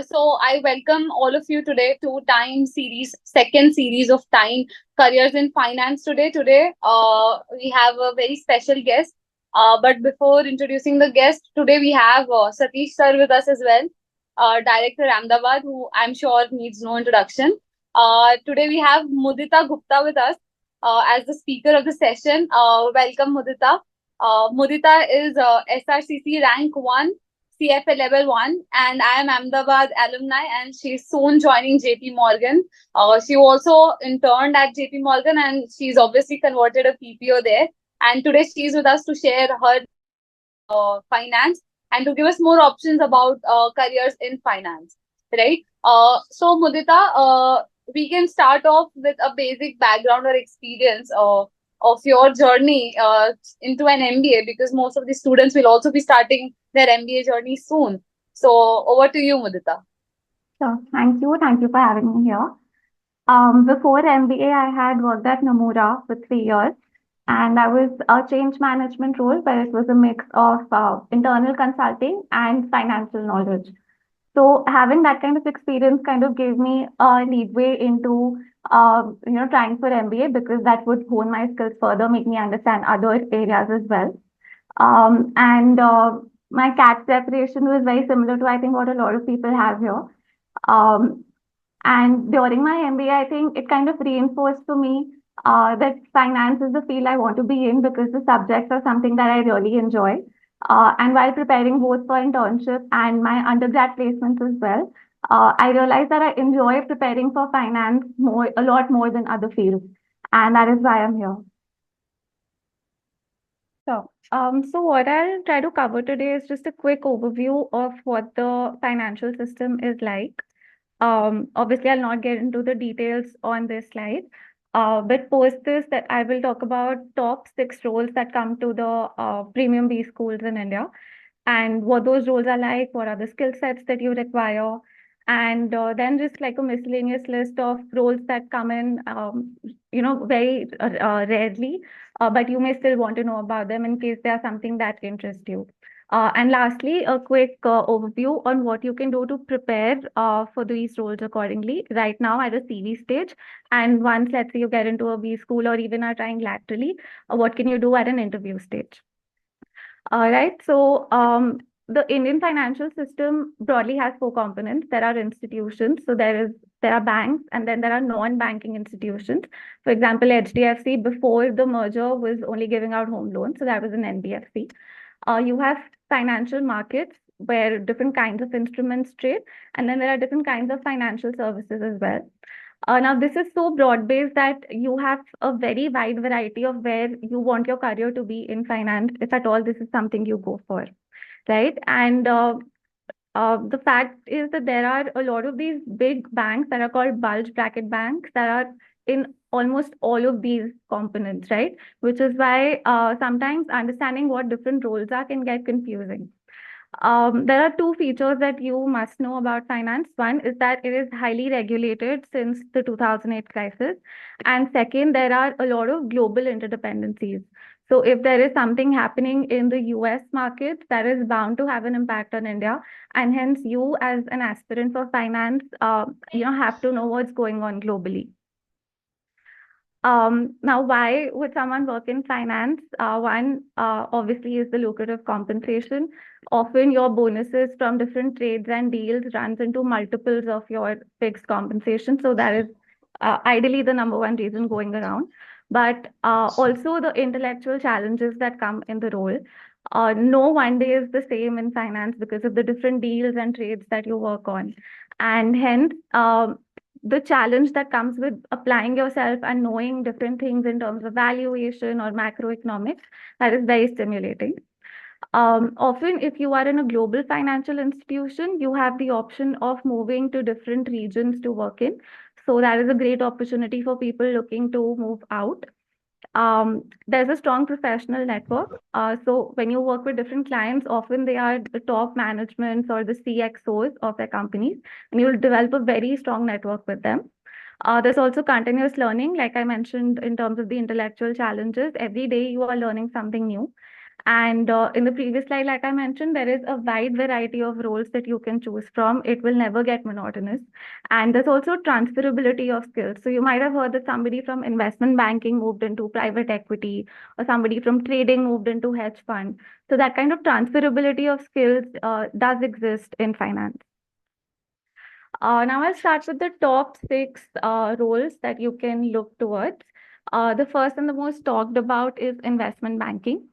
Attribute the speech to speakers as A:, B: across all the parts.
A: So I welcome all of you today to Time Series, second series of Time Careers in Finance Today, we have a very special guest. But before introducing the guest, today we have Satish sir with us as well, Director Ahmedabad, who I'm sure needs no introduction. Today we have Mudita Gupta with us as the speaker of the session. Welcome, Mudita. Mudita is SRCC Rank 1 CFA Level 1, and I am Ahmedabad Alumni, and she's soon joining JP Morgan. She also interned at JP Morgan, and she's obviously converted a PPO there. And today she's with us to share her finance and to give us more options about careers in finance, right? So Mudita, we can start off with a basic background or experience of your journey into an MBA, because most of the students will also be starting their MBA journey soon. So over to you, Mudita.
B: Sure. Thank you. Thank you for having me here. Before MBA, I had worked at Nomura for 3 years, and I was a change management role where it was a mix of internal consulting and financial knowledge. So having that kind of experience kind of gave me a leadway into trying for MBA because that would hone my skills further, make me understand other areas as well. And My CAT preparation was very similar to I think what a lot of people have here. Um, and during my MBA, I think it kind of reinforced for me that finance is the field I want to be in because the subjects are something that I really enjoy. And while preparing both for internship and my undergrad placements as well, I realized that I enjoy preparing for finance a lot more than other fields. And that is why I'm here. So what I'll try to cover today is just a quick overview of what the financial system is like. Obviously, I'll not get into the details on this slide, but post this that I will talk about top 6 roles that come to the premium B schools in India and what those roles are like, what are the skill sets that you require, and then just like a miscellaneous list of roles that come in, very rarely, but you may still want to know about them in case they are something that interests you. And lastly, a quick overview on what you can do to prepare for these roles accordingly right now at a CV stage. And once, let's say, you get into a B school or even are trying laterally, what can you do at an interview stage? All right. The Indian financial system broadly has 4 components. There are institutions. So there are banks, and then there are non-banking institutions. For example, HDFC before the merger was only giving out home loans. So that was an NBFC. You have financial markets where different kinds of instruments trade, and then there are different kinds of financial services as well. Now, this is so broad-based that you have a very wide variety of where you want your career to be in finance, if at all this is something you go for, right? And the fact is that there are a lot of these big banks that are called bulge bracket banks that are in almost all of these components, right? Which is why sometimes understanding what different roles are can get confusing. There are 2 features that you must know about finance. One is that it is highly regulated since the 2008 crisis. And second, there are a lot of global interdependencies. So if there is something happening in the US market, that is bound to have an impact on India. And hence you as an aspirant for finance, have to know what's going on globally. Now, why would someone work in finance? One, obviously, is the lucrative compensation. Often, your bonuses from different trades and deals runs into multiples of your fixed compensation. So that is ideally the number one reason going around. But also the intellectual challenges that come in the role. No one day is the same in finance because of the different deals and trades that you work on. And hence, the challenge that comes with applying yourself and knowing different things in terms of valuation or macroeconomics, that is very stimulating. Often, if you are in a global financial institution, you have the option of moving to different regions to work in. So that is a great opportunity for people looking to move out. There's a strong professional network. So when you work with different clients, often they are the top managements or the CXOs of their companies, and you'll develop a very strong network with them. There's also continuous learning, like I mentioned, in terms of the intellectual challenges. Every day you are learning something new. And in the previous slide, like I mentioned, there is a wide variety of roles that you can choose from. It will never get monotonous. And there's also transferability of skills. So you might have heard that somebody from investment banking moved into private equity, or somebody from trading moved into hedge fund. So that kind of transferability of skills does exist in finance. Now I'll start with the top six roles that you can look towards. The first and the most talked about is investment banking.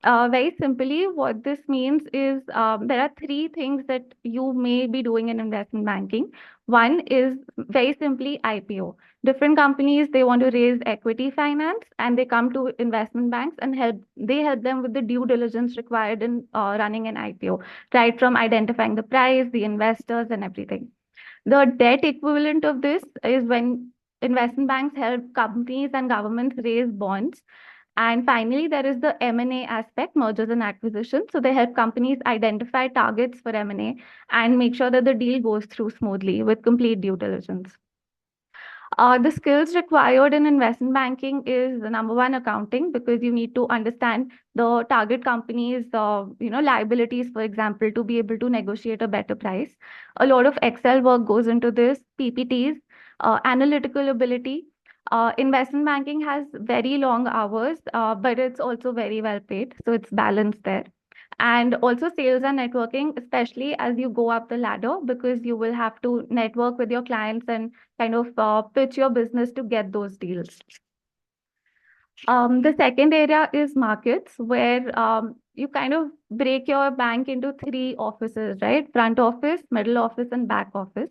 B: Very simply, what this means is there are three things that you may be doing in investment banking. One is very simply IPO. Different companies, they want to raise equity finance and they come to investment banks and help them with the due diligence required in running an IPO, right from identifying the price, the investors, and everything. The debt equivalent of this is when investment banks help companies and governments raise bonds. And finally, there is the M&A aspect, mergers and acquisitions. So they help companies identify targets for M&A and make sure that the deal goes through smoothly with complete due diligence. The skills required in investment banking is the number one, accounting, because you need to understand the target company's liabilities, for example, to be able to negotiate a better price. A lot of Excel work goes into this, PPTs, analytical ability. Investment banking has very long hours, but it's also very well paid, so it's balanced there. And also sales and networking, especially as you go up the ladder, because you will have to network with your clients and kind of pitch your business to get those deals. The second area is markets, where you kind of break your bank into three offices, right? Front office, middle office, and back office.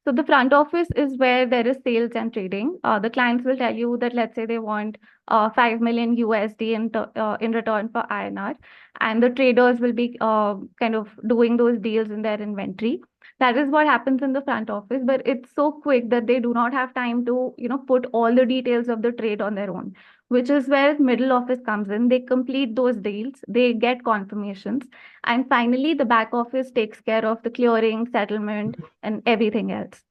B: So the front office is where there is sales and trading. The clients will tell you that, let's say they want 5 million USD in return for INR, and the traders will be kind of doing those deals in their inventory. That is what happens in the front office, but it's so quick that they do not have time to, put all the details of the trade on their own, which is where middle office comes in. They complete those deals, they get confirmations, and finally the back office takes care of the clearing, settlement, and everything else.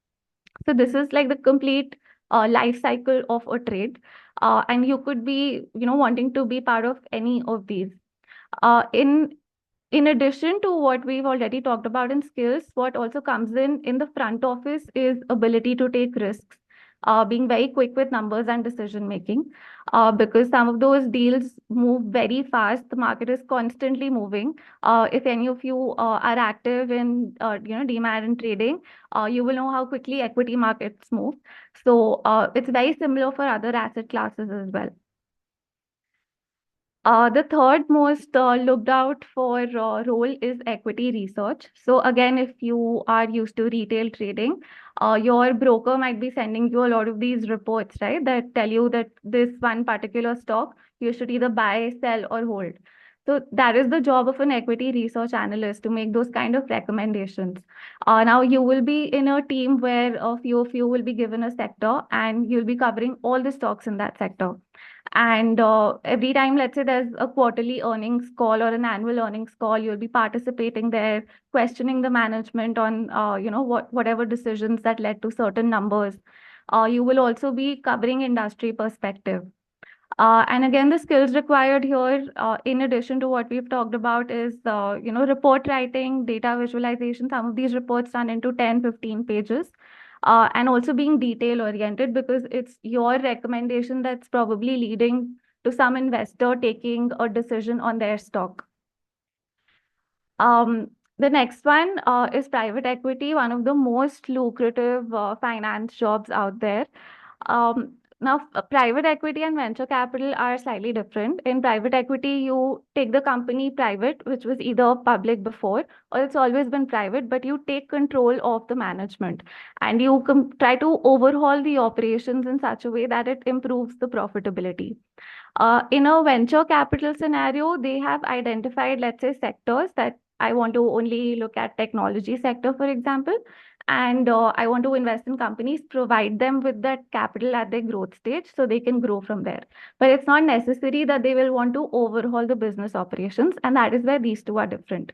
B: So this is like the complete life cycle of a trade, and you could be, wanting to be part of any of these. In addition to what we've already talked about in skills, what also comes in the front office is ability to take risks, being very quick with numbers and decision making, because some of those deals move very fast. The market is constantly moving. If any of you are active in demat and trading, you will know how quickly equity markets move. So it's very similar for other asset classes as well. The third most looked out for role is equity research. So again, if you are used to retail trading, your broker might be sending you a lot of these reports, right? That tell you that this one particular stock, you should either buy, sell, or hold. So that is the job of an equity research analyst, to make those kind of recommendations. Now you will be in a team where a few of you will be given a sector and you'll be covering all the stocks in that sector. And every time, let's say there's a quarterly earnings call or an annual earnings call, you'll be participating there, questioning the management on, whatever decisions that led to certain numbers. You will also be covering industry perspective. And again, the skills required here, in addition to what we've talked about, is, report writing, data visualization. Some of these reports run into 10, 15 pages. And also being detail oriented, because it's your recommendation that's probably leading to some investor taking a decision on their stock. The next one is private equity, one of the most lucrative finance jobs out there. Now, private equity and venture capital are slightly different. In private equity, you take the company private, which was either public before or it's always been private, but you take control of the management and you try to overhaul the operations in such a way that it improves the profitability. In a venture capital scenario, they have identified, let's say, sectors that I want to only look at technology sector, for example, and I want to invest in companies, provide them with that capital at their growth stage so they can grow from there. But it's not necessary that they will want to overhaul the business operations, and that is where these two are different.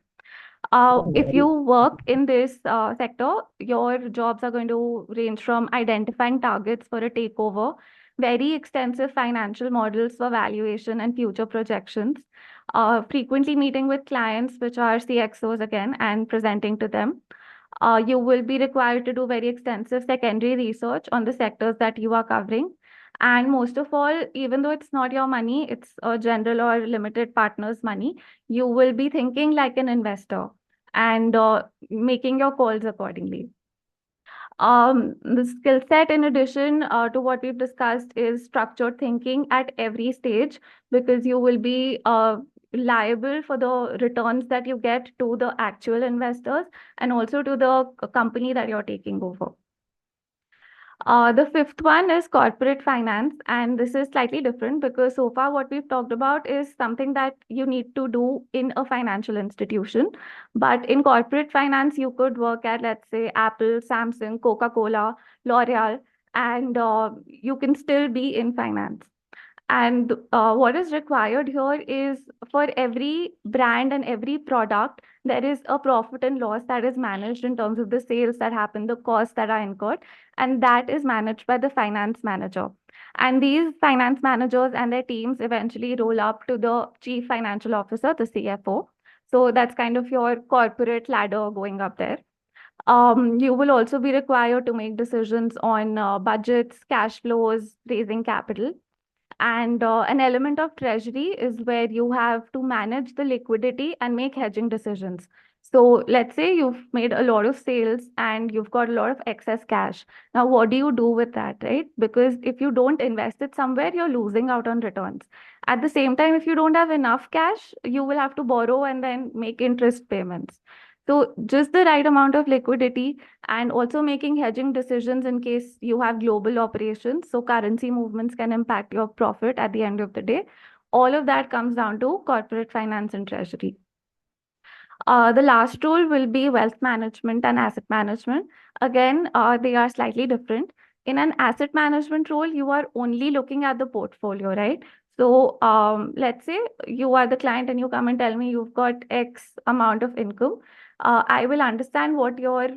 B: If you work in this sector, your jobs are going to range from identifying targets for a takeover, very extensive financial models for valuation and future projections, frequently meeting with clients, which are CXOs again, and presenting to them. You will be required to do very extensive secondary research on the sectors that you are covering. And most of all, even though it's not your money, it's a general or limited partner's money, you will be thinking like an investor and making your calls accordingly. The skill set, in addition to what we've discussed, is structured thinking at every stage, because you will be liable for the returns that you get to the actual investors and also to the company that you're taking over. The fifth one is corporate finance, and this is slightly different because so far what we've talked about is something that you need to do in a financial institution. But in corporate finance, you could work at, let's say, Apple, Samsung, Coca-Cola, L'Oreal, and you can still be in finance. And what is required here is, for every brand and every product, there is a profit and loss that is managed in terms of the sales that happen, the costs that are incurred, and that is managed by the finance manager. And these finance managers and their teams eventually roll up to the chief financial officer, the CFO. So that's kind of your corporate ladder going up there. You will also be required to make decisions on budgets, cash flows, raising capital. And an element of treasury is where you have to manage the liquidity and make hedging decisions. So let's say you've made a lot of sales and you've got a lot of excess cash. Now, what do you do with that, right? Because if you don't invest it somewhere, you're losing out on returns. At the same time, if you don't have enough cash, you will have to borrow and then make interest payments. So just the right amount of liquidity, and also making hedging decisions in case you have global operations. So currency movements can impact your profit at the end of the day. All of that comes down to corporate finance and treasury. The last role will be wealth management and asset management. Again, they are slightly different. In an asset management role, you are only looking at the portfolio, right? So let's say you are the client and you come and tell me you've got X amount of income. I will understand what your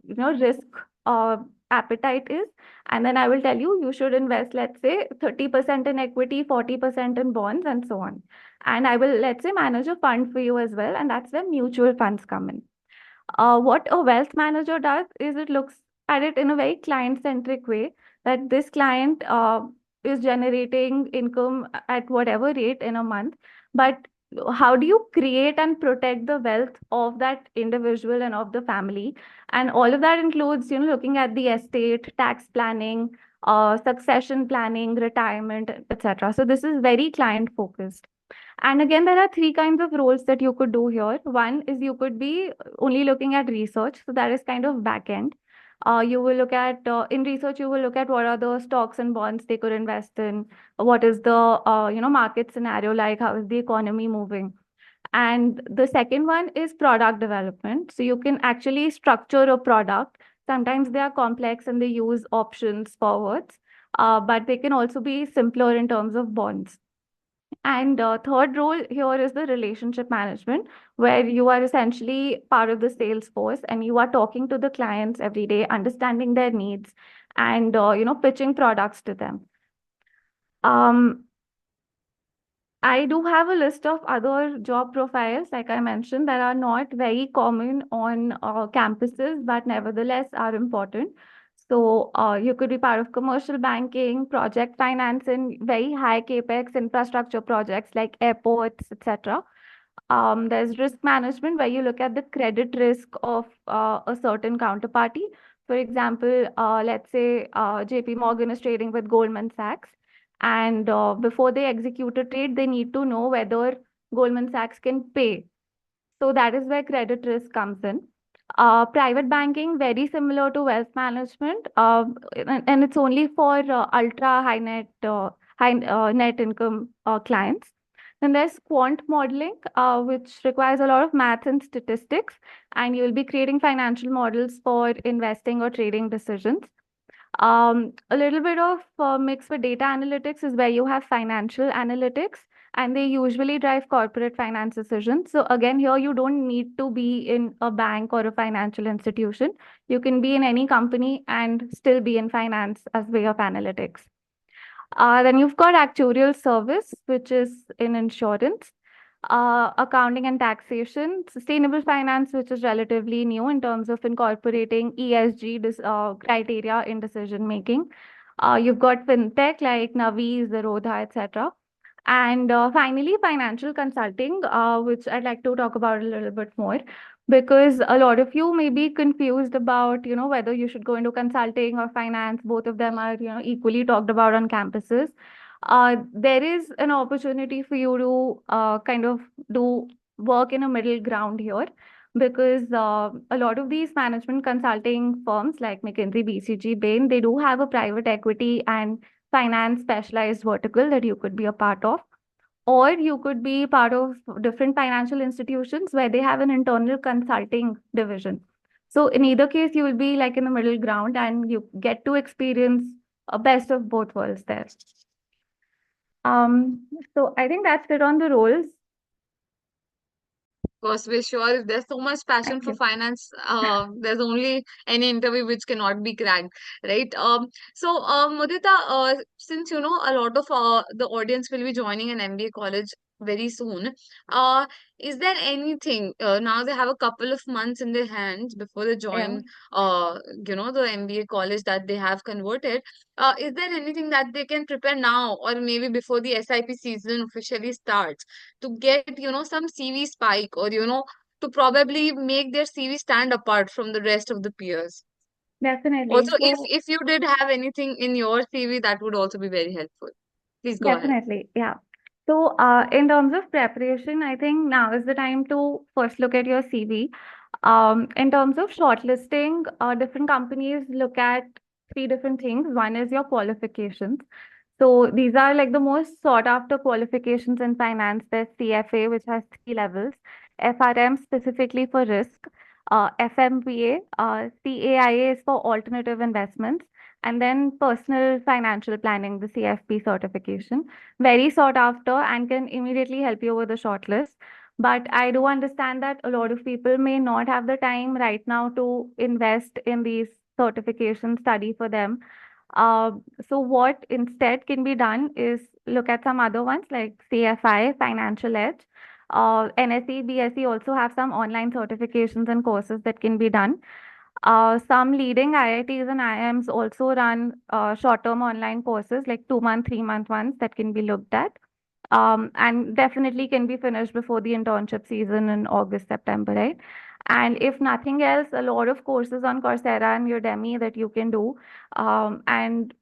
B: risk uh, appetite is, and then I will tell you should invest, let's say, 30% in equity, 40% in bonds, and so on. And I will, let's say, manage a fund for you as well. And that's where mutual funds come in. What a wealth manager does is it looks at it in a very client-centric way, that this client is generating income at whatever rate in a month. But how do you create and protect the wealth of that individual and of the family? And all of that includes, looking at the estate, tax planning, succession planning, retirement, etc. So this is very client focused. And again, there are three kinds of roles that you could do here. One is you could be only looking at research. So that is kind of back end. You will look at, in research, you will look at what are the stocks and bonds they could invest in. What is the, market scenario like? How is the economy moving? And the second one is product development. So you can actually structure a product. Sometimes they are complex and they use options, forwards, but they can also be simpler in terms of bonds. And third role here is the relationship management, where you are essentially part of the sales force and you are talking to the clients every day, understanding their needs, and pitching products to them. Um, I do have a list of other job profiles, like I mentioned, that are not very common on campuses, but nevertheless are important. So you could be part of commercial banking, project finance in very high capex infrastructure projects like airports, etc. There's risk management, where you look at the credit risk of a certain counterparty. For example, let's say JP Morgan is trading with Goldman Sachs, and before they execute a trade, they need to know whether Goldman Sachs can pay. So that is where credit risk comes in. Private banking, very similar to wealth management, and it's only for ultra high net income clients. Then there's quant modeling, which requires a lot of math and statistics, and you'll be creating financial models for investing or trading decisions. A little bit of mix with data analytics is where you have financial analytics, and they usually drive corporate finance decisions. So again, here you don't need to be in a bank or a financial institution. You can be in any company and still be in finance as way of analytics. Then you've got actuarial service, which is in insurance. accounting and taxation, sustainable finance, which is relatively new in terms of incorporating ESG criteria in decision making. You've got fintech like Navi, Zerodha, etc. And finally, financial consulting, which I'd like to talk about a little bit more, because a lot of you may be confused about, whether you should go into consulting or finance. Both of them are, equally talked about on campuses. There is an opportunity for you to kind of do work in a middle ground here, because a lot of these management consulting firms like McKinsey, BCG, Bain, they do have a private equity and finance specialized vertical that you could be a part of, or you could be part of different financial institutions where they have an internal consulting division. So in either case, you will be like in the middle ground and you get to experience a best of both worlds there. So I think that's it on the roles.
A: Course, we're sure if there's so much passion
B: Thank
A: for
B: you.
A: finance, there's only any interview which cannot be cracked, right? Mudita, since you know a lot of the audience will be joining an MBA college very soon, uh, is there anything now they have a couple of months in their hands before they
B: Yeah.
A: join, the MBA college that they have converted? Is there anything that they can prepare now, or maybe before the SIP season officially starts, to get some CV spike, or to probably make their CV stand apart from the rest of the peers?
B: Definitely.
A: Also, if
B: So
A: if you did have anything in your CV, that would also be very helpful. Please go ahead.
B: definitely, yeah. So, in terms of preparation, I think now is the time to first look at your CV. In terms of shortlisting, different companies look at three different things. One is your qualifications. So these are like the most sought after qualifications in finance. There's CFA, which has three levels, FRM specifically for risk, FMPA, CAIA is for alternative investments, and then personal financial planning, the CFP certification. Very sought after and can immediately help you with the shortlist. But I do understand that a lot of people may not have the time right now to invest in these certifications, study for them. uh, so what instead can be done is look at some other ones like CFI, Financial Edge. NSE, BSE also have some online certifications and courses that can be done. Some leading IITs and IIMs also run short-term online courses like 2-month, 3-month ones that can be looked at. And definitely can be finished before the internship season in August, September, right? And if nothing else, a lot of courses on Coursera and Udemy that you can do. And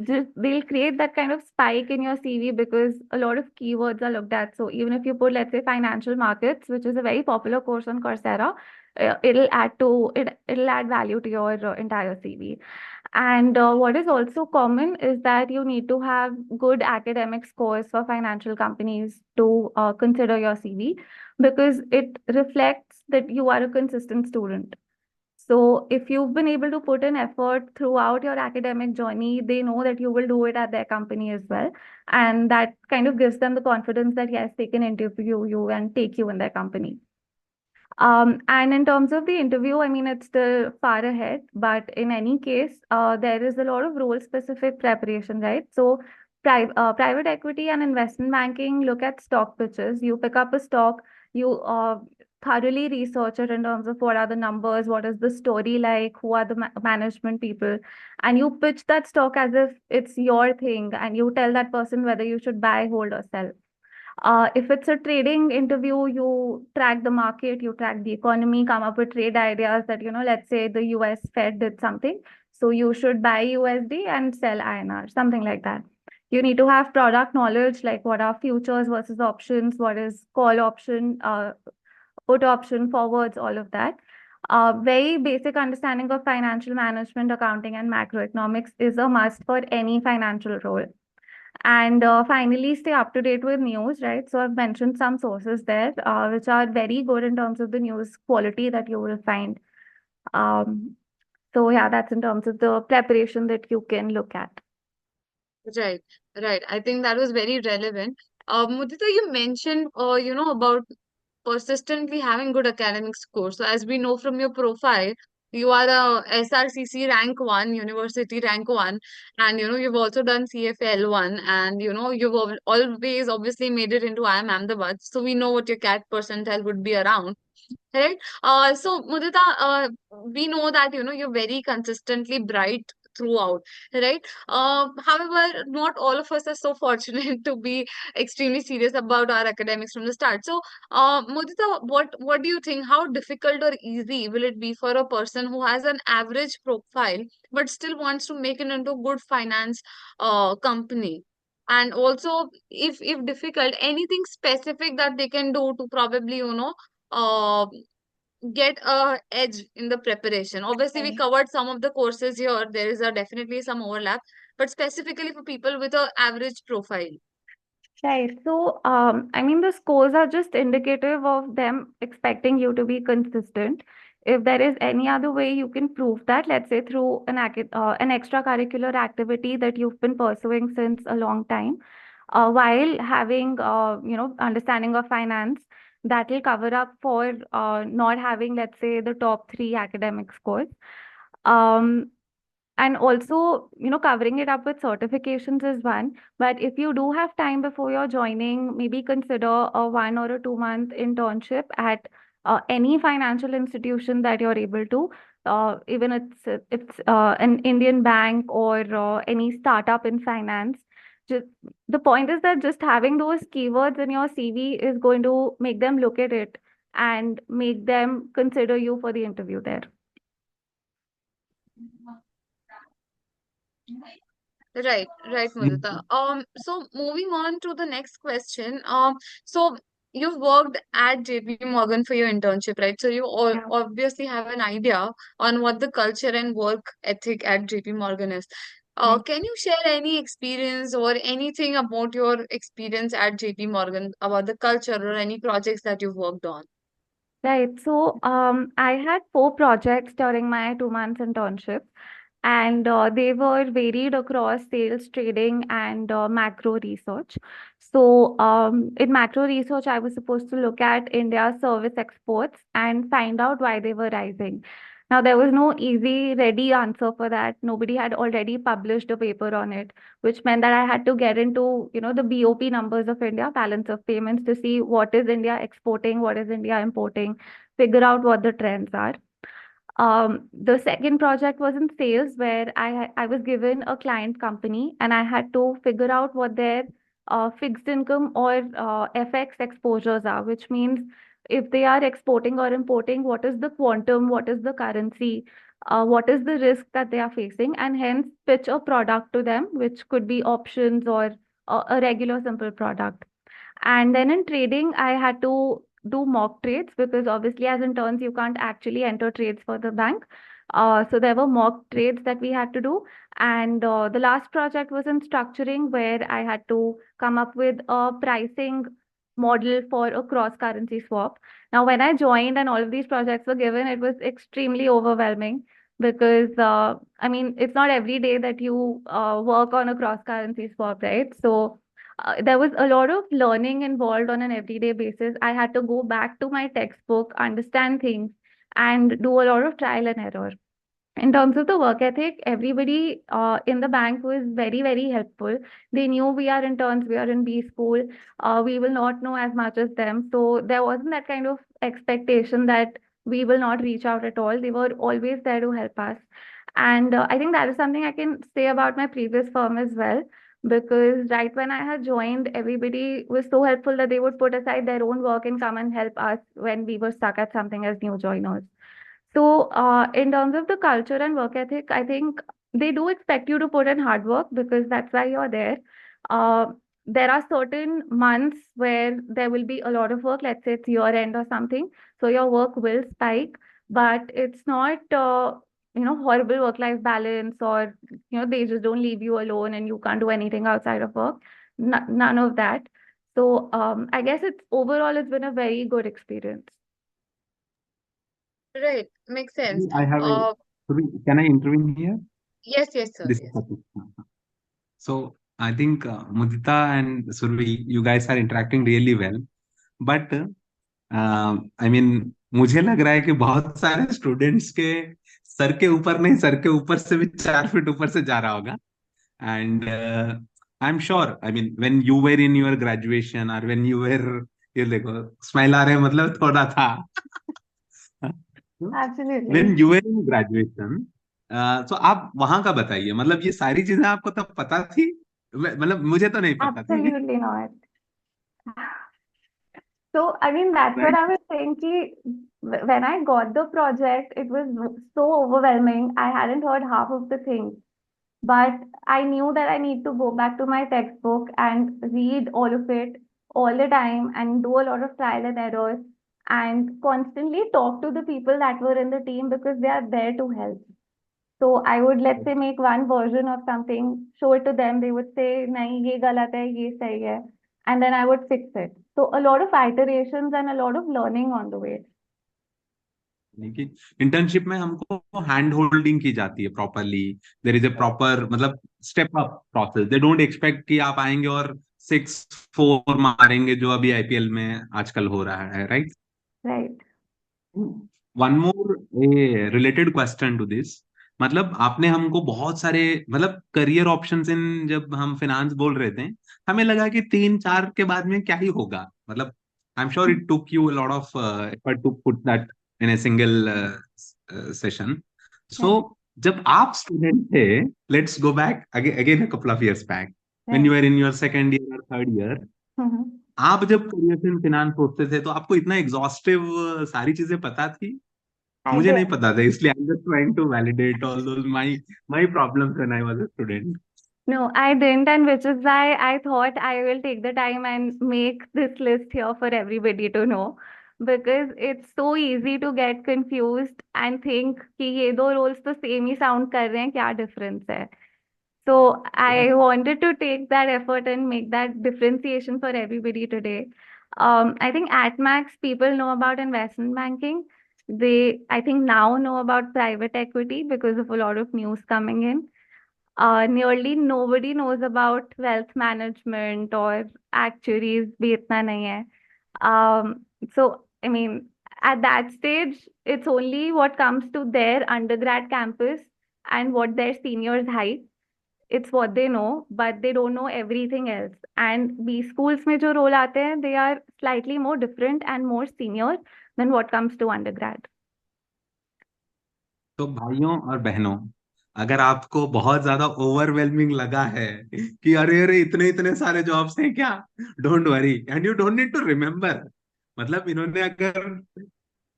B: just they'll create that kind of spike in your CV because a lot of keywords are looked at. So even if you put, let's say, financial markets, which is a very popular course on Coursera, it'll add value to your entire CV. And what is also common is that you need to have good academic scores for financial companies to consider your CV, because it reflects that you are a consistent student. So if you've been able to put in effort throughout your academic journey, they know that you will do it at their company as well. And that kind of gives them the confidence that yes, they can interview you and take you in their company. And in terms of the interview, I mean, it's still far ahead, but in any case, there is a lot of role specific preparation, right? So, private equity and investment banking look at stock pitches. You pick up a stock, you thoroughly research it in terms of what are the numbers, what is the story like, who are the management people, and you pitch that stock as if it's your thing, and you tell that person whether you should buy, hold, or sell. If it's a trading interview, you track the market, you track the economy, come up with trade ideas that, let's say the US Fed did something. So you should buy USD and sell INR, something like that. You need to have product knowledge, like what are futures versus options, what is call option, put option, forwards, all of that. Very basic understanding of financial management, accounting, and macroeconomics is a must for any financial role. And finally, stay up to date with news, right? So I've mentioned some sources there, which are very good in terms of the news quality that you will find. Um, so yeah, that's in terms of the preparation that you can look at.
A: Right, right. I think that was very relevant. Mudita, you mentioned, about persistently having good academic scores. So as we know from your profile, You are a SRCC rank one, university rank one, and you've also done CFL one, and you've always obviously made it into IIM Ahmedabad. So we know what your CAT percentile would be around. Right. So Mudita, we know that you're very consistently bright throughout, right? However, not all of us are so fortunate to be extremely serious about our academics from the start. So, Mudita, what do you think? How difficult or easy will it be for a person who has an average profile but still wants to make it into a good finance company? And also, if difficult, anything specific that they can do to probably uh, get a edge in the preparation. Obviously, we covered some of the courses here. There is definitely some overlap, but specifically for people with a average profile.
B: Right. So, I mean, the scores are just indicative of them expecting you to be consistent. If there is any other way you can prove that, let's say through an extracurricular activity that you've been pursuing since a long time, while having, understanding of finance, that will cover up for not having, let's say, the top three academic scores. Um, and also, covering it up with certifications is one. But if you do have time before you're joining, maybe consider a 1 or a 2 month internship at any financial institution that you're able to. Even it's an Indian bank or any startup in finance. Just the point is that just having those keywords in your CV is going to make them look at it and make them consider you for the interview there.
A: Right, right, Mudita. So moving on to the next question. So you've worked at JP Morgan for your internship, right? So you
B: Yeah.
A: obviously have an idea on what the culture and work ethic at JP Morgan is.
B: Right.
A: Can you share any experience or anything about your experience at JP Morgan, about the culture or any projects that you've worked on?
B: Right. So, I had four projects during my 2 months internship, and they were varied across sales, trading, and macro research. So, in macro research, I was supposed to look at India's service exports and find out why they were rising. Now, there was no easy, ready answer for that. Nobody had already published a paper on it, which meant that I had to get into, the BOP numbers of India, balance of payments, to see what is India exporting, what is India importing, figure out what the trends are. The second project was in sales where I was given a client company and I had to figure out what their fixed income or FX exposures are, which means if they are exporting or importing, what is the quantum, what is the currency, what is the risk that they are facing, and hence pitch a product to them, which could be options or a regular simple product. And then in trading, I had to do mock trades because obviously, as interns, you can't actually enter trades for the bank. So there were mock trades that we had to do. And the last project was in structuring, where I had to come up with a pricing model for a cross currency swap. Now, when I joined and all of these projects were given, it was extremely overwhelming because, I mean, it's not every day that you work on a cross currency swap, right? So there was a lot of learning involved on an everyday basis. I had to go back to my textbook, understand things, and do a lot of trial and error. In terms of the work ethic, everybody in the bank was very, very helpful. They knew we are interns, we are in B school, we will not know as much as them. So there wasn't that kind of expectation that we will not reach out at all. They were always there to help us. And I think that is something I can say about my previous firm as well. Because right when I had joined, everybody was so helpful that they would put aside their own work and come and help us when we were stuck at something as new joiners. So, in terms of the culture and work ethic, I think they do expect you to put in hard work because that's why you're there. Uh, there are certain months where there will be a lot of work, let's say it's year end or something. So your work will spike, but it's not, horrible work-life balance or, they just don't leave you alone and you can't do anything outside of work. None of that. So, I guess it's been a very good experience.
A: Right, makes sense.
C: I have a.
A: Uh,
C: Can I intervene here?
A: yes, yes, sir.
C: This is
A: Yes.
C: Satish. So I think Mudita and Survi, you guys are interacting really well. But I mean, मुझे लग रहा है कि बहुत सारे students के sir के ऊपर नहीं, सर के ऊपर से भी 4 फीट ऊपर से जा रहा होगा. And I'm sure, I mean, when you were in your graduation or when you were, ये देखो स्माइल आ रहे हैं, मतलब थोड़ा था. When
B: Absolutely.
C: you were in graduation, तो आप वहां का बताइए, मतलब ये सारी चीजें आपको तब पता थी? मतलब मुझे तो नहीं पता थी.
B: Absolutely not. So, I mean, that's what
C: Right?
B: I was saying. Ki, when I got the project, it was so overwhelming. I hadn't heard half of the things, but I knew that I need to go back to my textbook and read all of it all the time and do a lot of trial and errors and constantly talk to the people that were in the team because they are there to help. So I would, let's say, make one version of something, show it to them. They would say, "नहीं ये गलत है, ये सही है," and then I would fix it. So a lot of iterations and a lot of learning on the way.
C: कि internship में हमको हैंड होल्डिंग की जाती है properly. There is a proper, मतलब step up process. They don't expect कि आप आएंगे और 6-4 मारेंगे जो अभी आईपीएल में आजकल हो रहा है, right?
B: Right.
C: One more related question to this. मतलब आपने हमको बहुत सारे, मतलब करियर ऑप्शंस इन, जब हम फाइनेंस बोल रहे थे, हमें लगा कि 3-4 के बाद में क्या ही होगा. मतलब I am sure it took you a lot of effort to put that in a single session. So
B: Right.
C: जब आप स्टूडेंट थे, let's go back again a couple of years back, when
B: Right.
C: You are in your second year और third year,
B: Mhm.
C: आप जब career in finance सोचते थे तो आपको इतना एग्जॉस्टिव सारी चीजें पता थी?
B: I
C: मुझे
B: did.
C: नहीं पता था, इसलिए I am just trying to validate all those my problems when I was a student.
B: No, I didn't, and which is why I thought I will take the time and make this list here for everybody to know. Because it's so easy to get confused and think कि ये दो roles तो same ही sound कर रहे हैं, क्या difference है? So I wanted to take that effort and make that differentiation for everybody today. I think at Max, people know about investment banking. They, I think, now know about private equity because of a lot of news coming in. Nearly nobody knows about wealth management or actuaries भी इतना नहीं है. So, I mean, at that stage, it's only what comes to their undergrad campus and what their seniors hype. It's what they know, but they don't know everything else. And B schools में जो role आते हैं, they are slightly more different and more senior than what comes to undergrad.
C: तो भाइयों और बहनों, अगर आपको बहुत ज्यादा ओवरवेलमिंग लगा है कि अरे अरे इतने इतने सारे जॉब्स हैं क्या, don't worry and you don't need to remember. मतलब इन्होंने अगर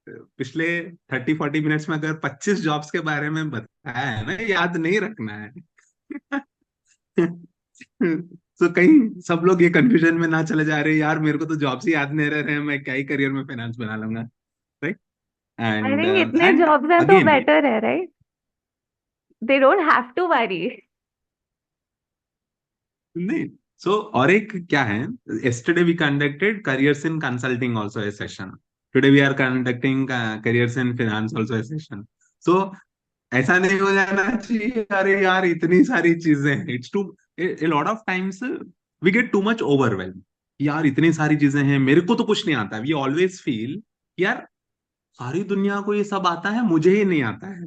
C: पिछले 30-40 मिनट्स में अगर 25 जॉब्स के बारे में बताया है ना, याद नहीं रखना है. तो कहीं सब लोग ये कंफ्यूजन में ना चले जा रहे, यार मेरे को तो जॉब्स ही याद नहीं रह रहे हैं, मैं क्या ही करियर में फाइनेंस बना लूंगा, राइट?
B: I
C: एंड
B: think इतने
C: एंड
B: jobs हैं तो
C: अगेन,
B: better है, right? They don't have to worry.
C: नहीं. सो और एक क्या है, yesterday we conducted careers in consulting also a session. Today we are conducting careers in finance also a session. So ऐसा नहीं हो जाना चाहिए अरे यार इतनी सारी चीजें, it's too a lot of times we get too much overwhelm. यार इतनी सारी चीजें हैं, मेरे को तो कुछ नहीं आता. वी ऑलवेज फील यार सारी दुनिया को ये सब आता है, मुझे ही नहीं आता है.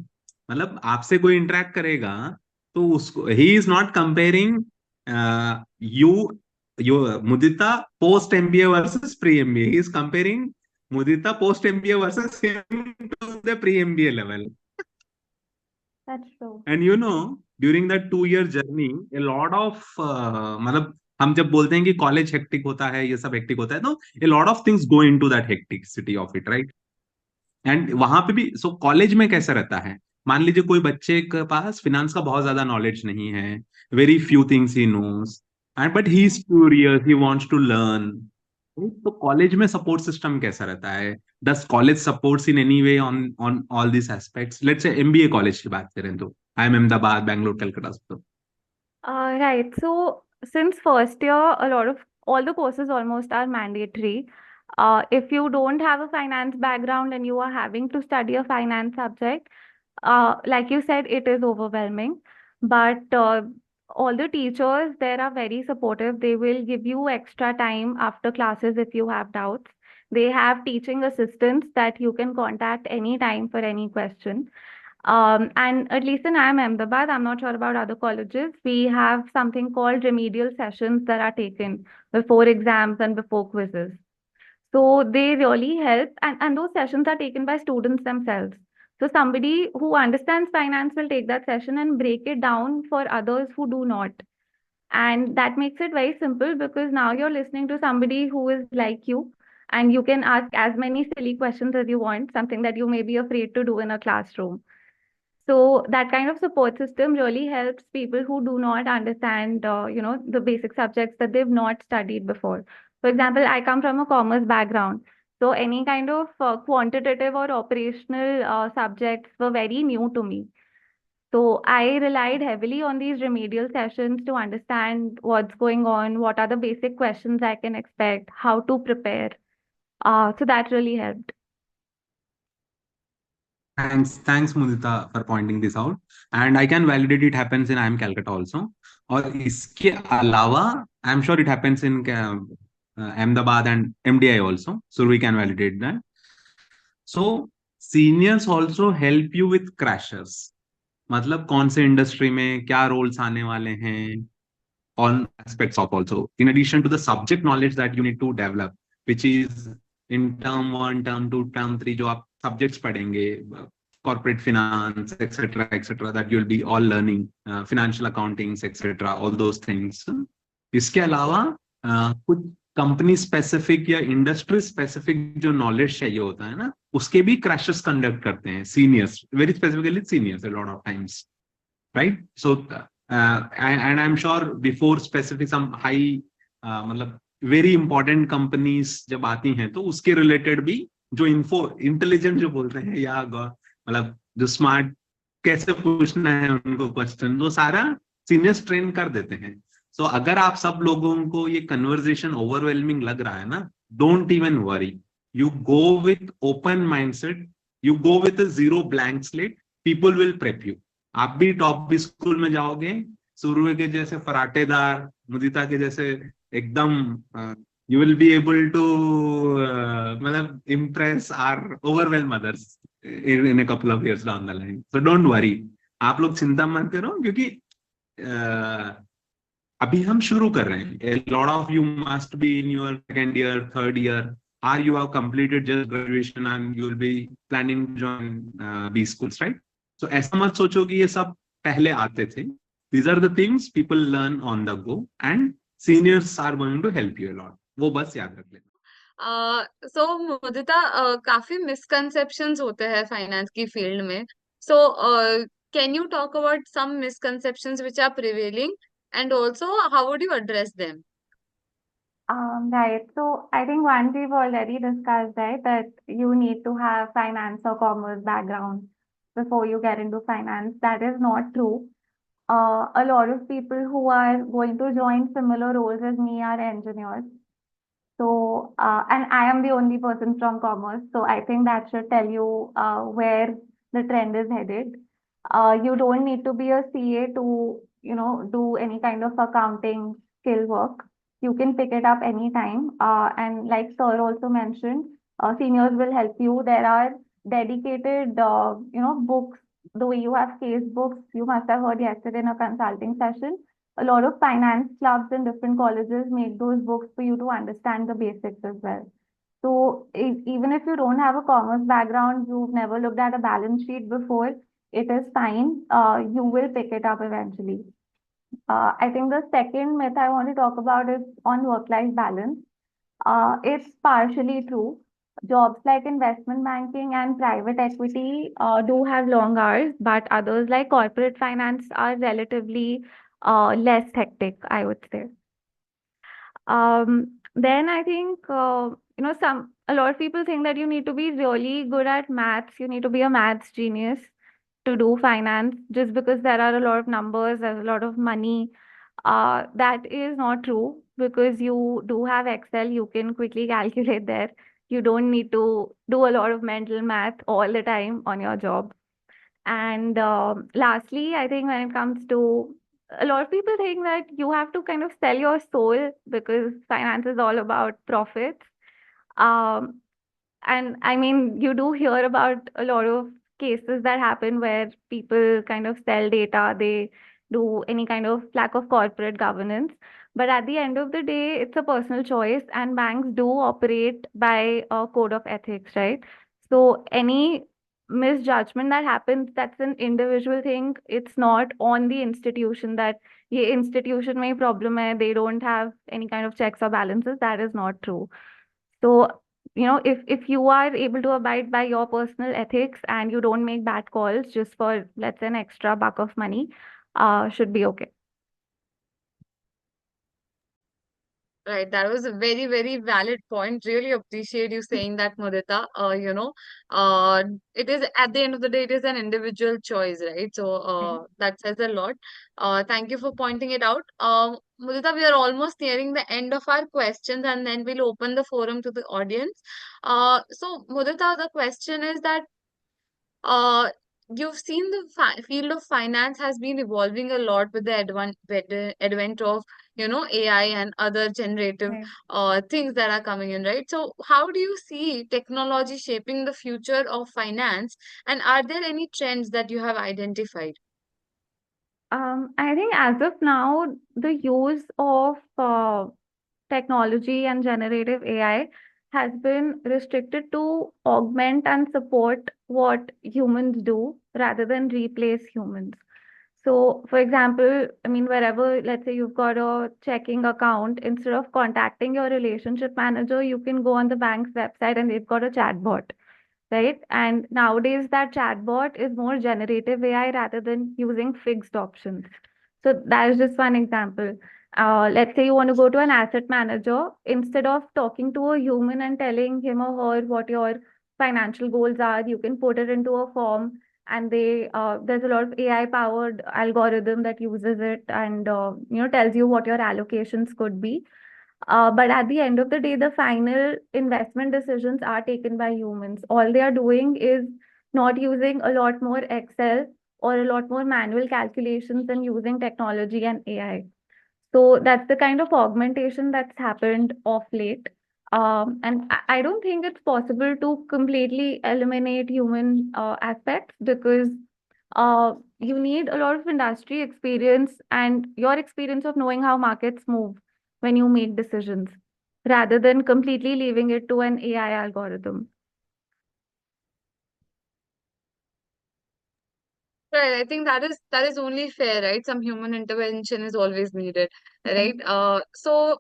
C: मतलब आपसे कोई इंटरेक्ट करेगा तो उसको, he is not comparing you you Mudita post MBA versus pre MBA. He is comparing Mudita post MBA versus him to the pre MBA level.
B: That's true.
C: And you know, during that 2 year journey a lot of, मतलब हम जब बोलते हैं कि college hectic होता है, ये सब हेक्टिक होता है, तो ए lot of things go into that hectic city of it, right? And वहां पे भी, सो कॉलेज में कैसा रहता है, मान लीजिए कोई बच्चे के पास फिनेंस का बहुत ज्यादा नॉलेज नहीं है, very few things he knows, and but he is curious, he wants to learn. तो कॉलेज में सपोर्ट सिस्टम कैसा रहता है? Does college supports in any way on on all this aspects? Let's say MBA college की बात करें तो IIM Ahmedabad, Bangalore, Calcutta, तो
B: Right. So since first year, a lot of all the courses almost are mandatory. If you don't have a finance background and you are having to study a finance subject, like you said, it is overwhelming. But all the teachers there are very supportive. They will give you extra time after classes if you have doubts. They have teaching assistants that you can contact anytime for any question. And at least in IIM Ahmedabad, I'm not sure about other colleges, we have something called remedial sessions that are taken before exams and before quizzes. So they really help, and those sessions are taken by students themselves. So somebody who understands finance will take that session and break it down for others who do not. And that makes it very simple because now you're listening to somebody who is like you, and you can ask as many silly questions as you want, something that you may be afraid to do in a classroom. So that kind of support system really helps people who do not understand, the basic subjects that they've not studied before. For example, I come from a commerce background. So any kind of quantitative or operational subjects were very new to me. So I relied heavily on these remedial sessions to understand what's going on, what are the basic questions I can expect, how to prepare. So that really helped.
C: Thanks, Mudita, for pointing this out. And I can validate it happens in IIM Calcutta also. और इसके अलावा I'm sure it happens in Ahmedabad and MDI also. So we can validate that. So seniors also help you with crashers. मतलब कौन से industry में क्या roles आने वाले हैं, on aspects of also in addition to the subject knowledge that you need to develop, which is in term 1 term 2 term 3 जो आप subjects पढ़ेंगे, corporate finance etc that you'll be all learning, financial accountings etc all those things. इसके अलावा कुछ company specific या industry specific जो knowledge चाहिए होता है ना, उसके भी क्रैशेस कंडक्ट करते हैं seniors, very specifically seniors, a lot of times, right? So and I'm sure before specific some high मतलब very important companies जब आती हैं तो उसके related भी जो इंटेलिजेंट जो बोलते हैं या मतलब जो स्मार्ट कैसे पूछना है उनको क्वेश्चन, वो सारा सीनियर्स ट्रेन कर देते हैं. सो अगर आप सब लोगों को ये कन्वर्सेशन ओवरवेलमिंग लग रहा है ना, don't even worry, you go with open mindset, you go with a zero blank slate, people will prep you. आप भी टॉप स्कूल में जाओगे, सूर्य के जैसे फराटेदार, मुदिता के जैसे एकदम, you will be able to मतलब impress or overwhelm others in a couple of years down the line. So don't worry, आप लोग चिंता मत करो, क्योंकि अभी हम शुरू कर रहे हैं. A lot of you must be in your second year, third year, or you have completed just graduation and you will be planning to join B schools, right? So ऐसा मत सोचो कि ये सब पहले आते थे. These are the things people learn on the go and seniors are going to help you a lot. वो बस याद रख लेना.
A: सो मुदिता, काफी मिसकंसेप्शंस होते हैं फाइनेंस की फील्ड में. So can you talk about some misconceptions which are prevailing and also how would you address them?
B: Right. So I think one we've already discussed, right, that you need to have finance or commerce background before you get into finance. That is not true. A lot of people who are going to join similar roles as me are engineers. So, and I am the only person from commerce. So I think that should tell you where the trend is headed. You don't need to be a CA to, do any kind of accounting skill work. You can pick it up anytime. And like Sir also mentioned, seniors will help you. There are dedicated, books. The way you have case books, you must have heard yesterday in a consulting session. A lot of finance clubs in different colleges make those books for you to understand the basics as well. So even if you don't have a commerce background, you've never looked at a balance sheet before, it is fine. You will pick it up eventually. I think the second myth I want to talk about is on work-life balance. It's partially true. Jobs like investment banking and private equity do have long hours, but others like corporate finance are relatively less hectic, I would say. Then I think a lot of people think that you need to be really good at maths. You need to be a maths genius to do finance just because there are a lot of numbers, there's a lot of money. That is not true because you do have Excel, you can quickly calculate there. You don't need to do a lot of mental math all the time on your job. And lastly, I think when it comes to a lot of people think that you have to kind of sell your soul because finance is all about profits. Um, and I mean, you do hear about a lot of cases that happen where people kind of sell data, they do any kind of lack of corporate governance. But at the end of the day, it's a personal choice, and banks do operate by a code of ethics, right? So any misjudgment that happens, that's an individual thing. It's not on the institution that ये institution में problem है, they don't have any kind of checks or balances. That is not true. So, if you are able to abide by your personal ethics and you don't make bad calls just for, let's say, an extra buck of money, should be okay.
A: Right, that was a very, very valid point. Really appreciate you saying that, Mudita. It is at the end of the day, it is an individual choice, right? So,
B: Right.
A: that says a lot. Thank you for pointing it out. Mudita, we are almost nearing the end of our questions, and then we'll open the forum to the audience. So, Mudita, the question is that uh, you've seen the field of finance has been evolving a lot with the advent of, AI and other generative
B: Right.
A: things that are coming in, right? So, how do you see technology shaping the future of finance, and are there any trends that you have identified?
B: I think as of now, the use of technology and generative AI has been restricted to augment and support what humans do rather than replace humans. So, for example, I mean, wherever, let's say you've got a checking account, instead of contacting your relationship manager, you can go on the bank's website and they've got a chatbot, right? And nowadays, that chatbot is more generative AI rather than using fixed options. So that is just one example. Let's say you want to go to an asset manager, instead of talking to a human and telling him or her what your financial goals are, you can put it into a form, and there's a lot of AI powered algorithm that uses it and tells you what your allocations could be. But at the end of the day, the final investment decisions are taken by humans. All they are doing is not using a lot more Excel or a lot more manual calculations and using technology and AI. So that's the kind of augmentation that's happened of late. And I don't think it's possible to completely eliminate human aspects, because you need a lot of industry experience and your experience of knowing how markets move when you make decisions, rather than completely leaving it to an AI algorithm.
A: Right, I think that is only fair, right? Some human intervention is always needed, right?
B: Right.
A: So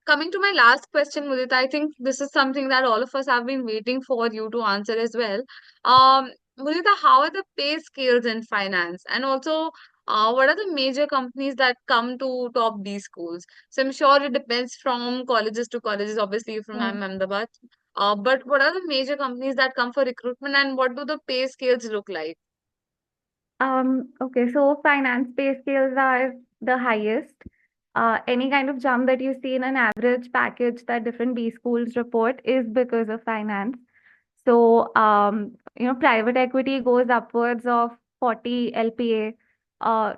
A: coming to my last question, Mudita, I think this is something that all of us have been waiting for you to answer as well. Mudita, how are the pay scales in finance? And also, what are the major companies that come to top these schools? So I'm sure it depends from colleges to colleges, obviously you're from
B: Right.
A: IIM Ahmedabad. But what are the major companies that come for recruitment, and what do the pay scales look like?
B: Okay, so finance pay scales are the highest. Any kind of jump that you see in an average package that different B schools report is because of finance. So, private equity goes upwards of 40 LPA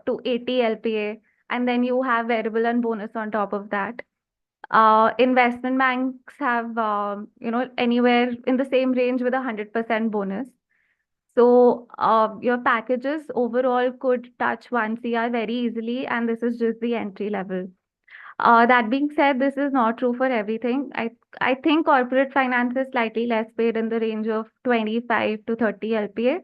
B: to 80 LPA, and then you have variable and bonus on top of that. Investment banks have, anywhere in the same range with 100% bonus. So, your packages overall could touch 1 CR very easily, and this is just the entry level. That being said, this is not true for everything. I think corporate finance is slightly less paid in the range of 25 to 30 LPA.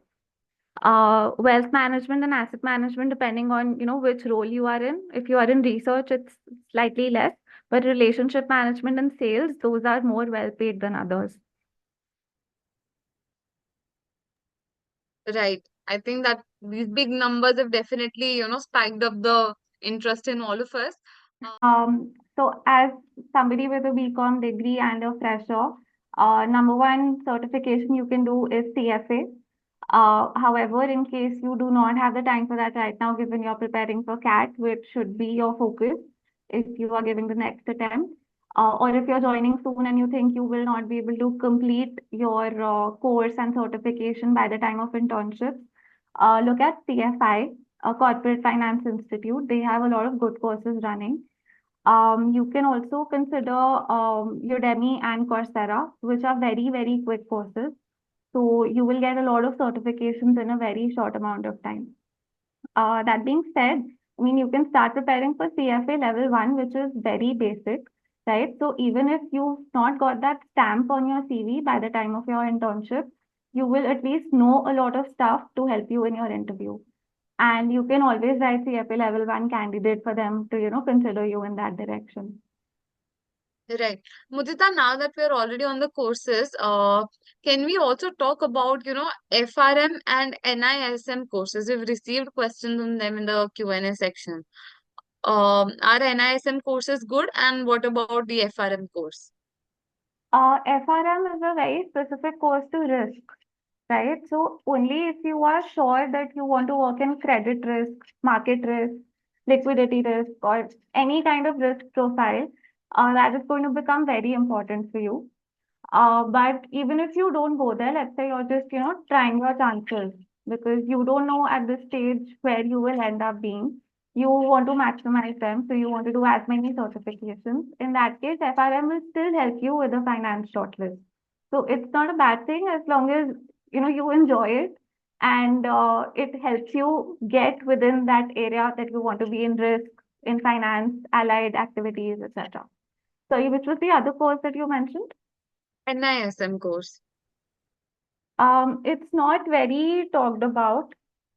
B: Wealth management and asset management, depending on which role you are in. If you are in research, it's slightly less, but relationship management and sales, those are more well paid than others.
A: Right. I think that these big numbers have definitely, spiked up the interest in all of us.
B: So as somebody with a BCom degree and a fresher, number one certification you can do is CFA. However, in case you do not have the time for that right now, given you're preparing for CAT, which should be your focus if you are giving the next attempt, or if you're joining soon and you think you will not be able to complete your course and certification by the time of internships, look at CFI, Corporate Finance Institute. They have a lot of good courses running. You can also consider Udemy and Coursera, which are very, very quick courses. So you will get a lot of certifications in a very short amount of time. That being said, I mean, you can start preparing for CFA level 1, which is very basic, right? So even if you've not got that stamp on your CV by the time of your internship, you will at least know a lot of stuff to help you in your interview. And you can always write CFA level 1 candidate for them to, consider you in that direction.
A: Right. Mudita, now that we're already on the courses, can we also talk about, FRM and NISM courses? We've received questions on them in the Q&A section. Are NISM courses good, and what about the FRM course?
B: FRM is a very specific course to risk, right? So only if you are sure that you want to work in credit risk, market risk, liquidity risk, or any kind of risk profile, that is going to become very important for you. But even if you don't go there, let's say you're just, trying your chances because you don't know at this stage where you will end up being. You want to maximize them, so you want to do as many certifications. In that case, FRM will still help you with the finance shortlist. So it's not a bad thing as long as, you enjoy it and it helps you get within that area that you want to be in risk, in finance, allied activities, etc. So which was the other course that you mentioned?
A: NISM course.
B: It's not very talked about.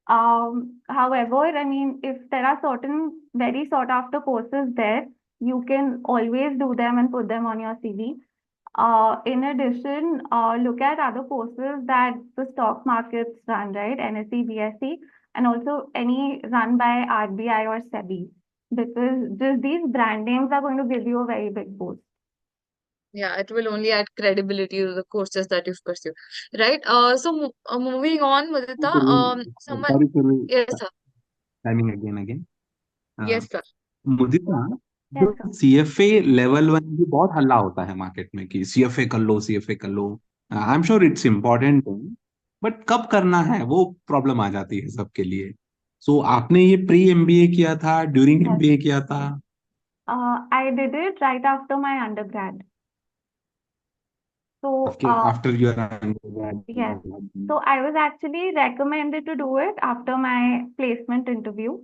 B: However, I mean, if there are certain very sought after courses there, you can always do them and put them on your CV. In addition, look at other courses that the stock markets run, right? NSE, BSE, and also any run by RBI or SEBI, because just these brand names are going to give you a very big boost.
A: Yeah, it will only add credibility to the courses that you've pursued, right? So moving on, Mudita, someone,
C: Sorry,
A: yes, sir.
C: timing again.
A: Yes, sir.
C: Mudita,
B: Yes,
C: जो
B: sir.
C: CFA level 1 भी बहुत हल्ला होता है market में कि CFA कर लो। I am sure it's important, but कब करना है वो प्रॉब्लम आ जाती है सबके लिए। सो आपने ये प्री एमबीए किया था, ड्यूरिंग
B: Yes.
C: एमबीए किया था?
B: I did it right after my undergrad. So,
C: after your
B: yes.
C: Undergrad?
B: So I was actually recommended to do it after my placement interview,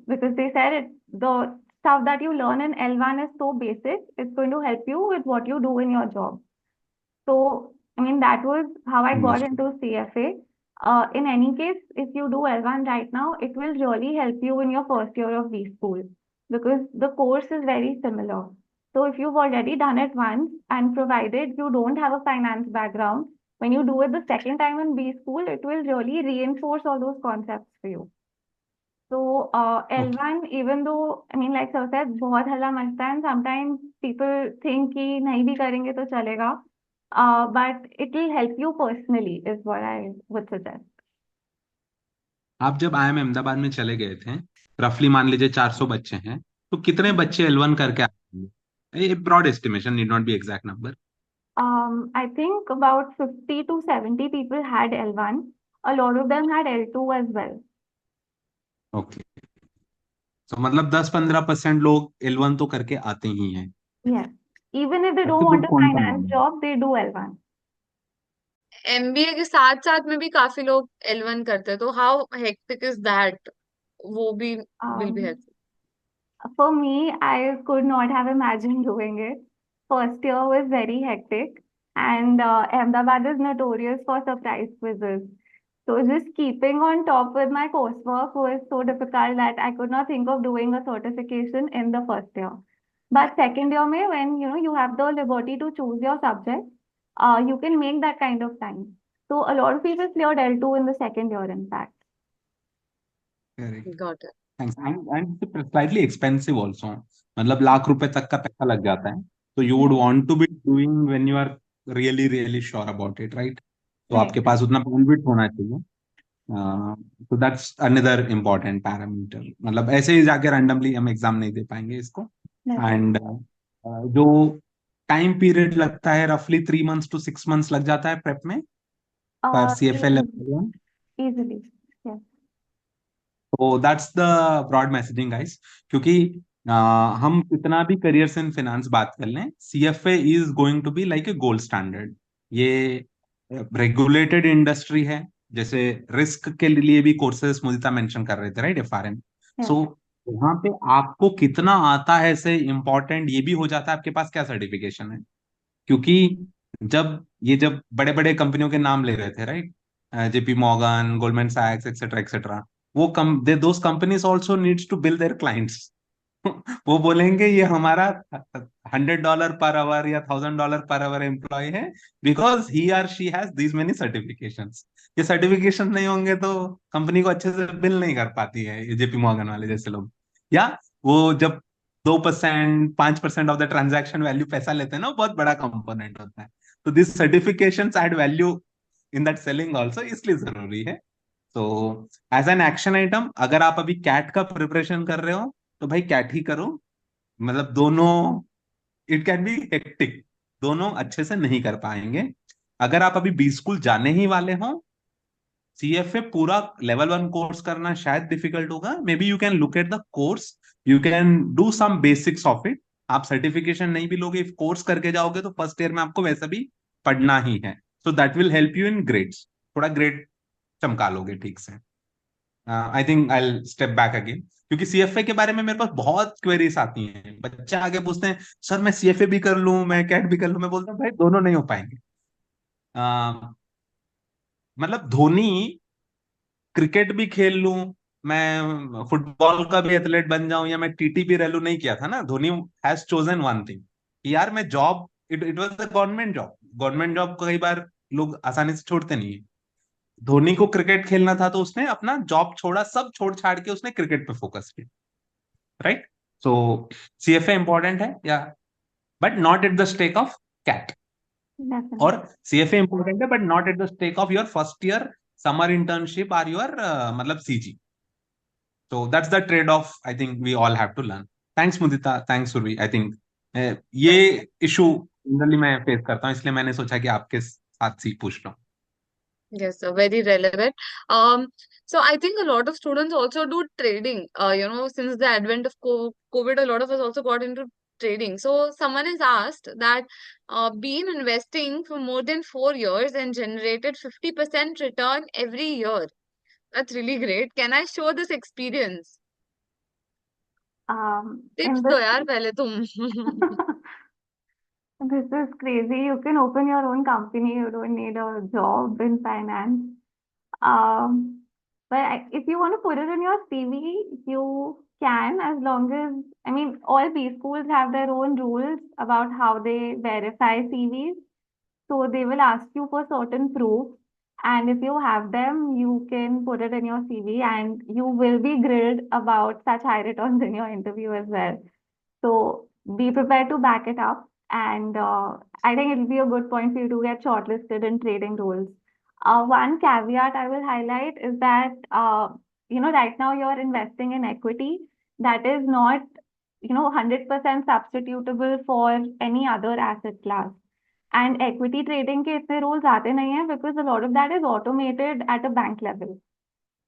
B: because they said the stuff that you learn in L1 is so basic, it's going to help you with what you do in your job. So, I mean, that was how I got into CFA. In any case, if you do L1 right now, it will really help you in your first year of B school because the course is very similar. So, if you've already done it once and provided you don't have a finance background, when you do it the second time in B school, it will really reinforce all those concepts for you. So
C: okay,
B: L1, even though, I mean, like sir said, बहुत हल्ला मचता है and sometimes people think कि नहीं भी करेंगे तो चलेगा. But it will help you personally is what I would suggest.
C: आप जब आईआईएम अहमदाबाद में चले गए थे, रफली मान लीजिए 400 बच्चे हैं, तो कितने बच्चे एल1 करके आए होंगे? Broad estimation, need not be exact number.
B: I think about 50 to 70 people had L1. A lot of them had L2 as well.
C: Okay, तो मतलब 10-15% लोग एल1 तो करके आते ही हैं।
B: Yes. Even if they don't
C: सबसे
B: want
C: गुड
B: a
C: कौन सा
B: finance
C: नाम है?
B: job, they do L1.
A: MBA के साथ साथ में भी काफी लोग L1 करते हैं, तो हाउ हेक्टिक इज दैट? वो भी will be
B: Um,
A: helpful.
B: For me, I could not have imagined doing it. First year was very hectic, and Ahmedabad is notorious for surprise quizzes. So just keeping on top with my coursework was so difficult that I could not think of doing a certification in the first year. But second year, mein, when you have the liberty to choose your subject, you can make that kind of time. So a lot of people cleared L2 in the second year, in fact.
C: Correct,
A: got it.
C: Thanks. And slightly expensive also, मतलब लाख रुपए तक का पैसा लग जाता है, तो you would
B: Yeah,
C: want to be doing when you are really really sure about it, right? तो
B: right.
C: आपके पास उतना बैंडविड्थ होना चाहिए। तो दैट्स अनदर इम्पोर्टेंट पैरामीटर, मतलब ऐसे ही जाके रैंडमली हम एग्जाम नहीं दे पाएंगे इसको।
B: That's right.
C: एंड जो टाइम पीरियड लगता है, रफली 3 months to 6 months लग जाता है प्रेप में पर CFL
B: Easily,
C: level.
B: easily. Yes.
C: तो that's the broad messaging guys, क्योंकि हम कितना भी करियर्स इन फाइनेंस बात कर लें, CFA is going to be like a gold standard. ये रेगुलेटेड इंडस्ट्री है, जैसे रिस्क के लिए भी कोर्सेज मुदिता मेंशन कर रहे थे, राइट, एफआरएम।
B: Yeah.
C: सो वहां पे आपको कितना आता है से इम्पोर्टेंट ये भी हो जाता है आपके पास क्या सर्टिफिकेशन है। क्योंकि जब बड़े बड़े कंपनियों के नाम ले रहे थे, राइट, जेपी मॉर्गन, गोल्डमैन सैक्स, एक्सेट्रा एक्सेट्रा, वो come the those companies also needs to bill their clients. वो बोलेंगे ये हमारा $100 पर आवर या $1000 पर आवर एम्प्लॉय है, because he or she has these many certifications. ये सर्टिफिकेशन नहीं होंगे तो कंपनी को अच्छे से बिल नहीं कर पाती है ये जेपी मॉर्गन वाले जैसे लोग। या वो जब 2% 5% ऑफ द ट्रांजैक्शन वैल्यू पैसा लेते हैं ना, वो बहुत बड़ा कंपोनेंट होता है। तो this certification add value in that selling also, इसलिए जरूरी है। तो एज एन एक्शन आइटम, अगर आप अभी कैट का प्रिपरेशन कर रहे हो तो भाई कैट ही करो। मतलब दोनों, इट कैन बी हेक्टिक, दोनों अच्छे से नहीं कर पाएंगे। अगर आप अभी बी स्कूल जाने ही वाले हो, सीएफए पूरा लेवल 1 कोर्स करना शायद डिफिकल्ट होगा। Maybe you can look at the course, you can do some basics of it. आप सर्टिफिकेशन नहीं भी लोगे, कोर्स करके जाओगे तो फर्स्ट ईयर में आपको वैसा भी पढ़ना ही है। So that will help you in grades, थोड़ा ग्रेड चमका लोगे ठीक से। I think I step back again, क्योंकि सीएफए के बारे में मेरे पास बहुत क्वेरीज आती हैं। बच्चे आगे पूछते हैं सर मैं सीएफए भी कर लूं, मैं कैट भी कर लूं। मैं बोलता हूँ भाई दोनों नहीं हो पाएंगे। मतलब धोनी क्रिकेट भी खेल लूं, मैं फुटबॉल का भी एथलीट बन जाऊं, या मैं टीटी भी रह लूं, नहीं किया था ना। Dhoni has chosen one thing कि यार मैं job, it was a government job. Government job कई बार लोग आसानी से छोड़ते नहीं है। धोनी को क्रिकेट खेलना था तो उसने अपना जॉब छोड़ा, सब छोड़ छाड़ के उसने क्रिकेट पे फोकस किया, राइट। सो सीएफए इंपॉर्टेंट है, या but not at the stake of CAT.
B: Definitely.
C: और सीएफए इंपॉर्टेंट है but not at the stake of your first year summer internship और योर मतलब CG. So that's the trade-off I think we all have to learn. Thanks Mudita, thanks Survi. I think ये issue generally मैं face करता हूँ, इसलिए मैंने सोचा कि आपके साथ ही पूछ लूं।
A: Yes, sir, very relevant. Um, so I think a lot of students also do trading. Since the advent of COVID, a lot of us also got into trading. So someone has asked that been investing for more than 4 years and generated 50% return every year. That's really great. Can I show this experience? Tips
B: In
A: दो
B: this,
A: यार पहले तुम.
B: this is crazy. You can open your own company. You don't need a job in finance. But if you want to put it in your CV, you can, as long as, I mean, all B schools have their own rules about how they verify CVs. So they will ask you for certain proofs. And if you have them, you can put it in your CV and you will be grilled about such high returns in your interview as well. So be prepared to back it up. And I think it'll be a good point for you to get shortlisted in trading roles. One caveat I will highlight is that, right now you're investing in equity that is not, 100% substitutable for any other asset class. And equity trading के इतने rules आते नहीं हैं because a lot of that is automated at a bank level.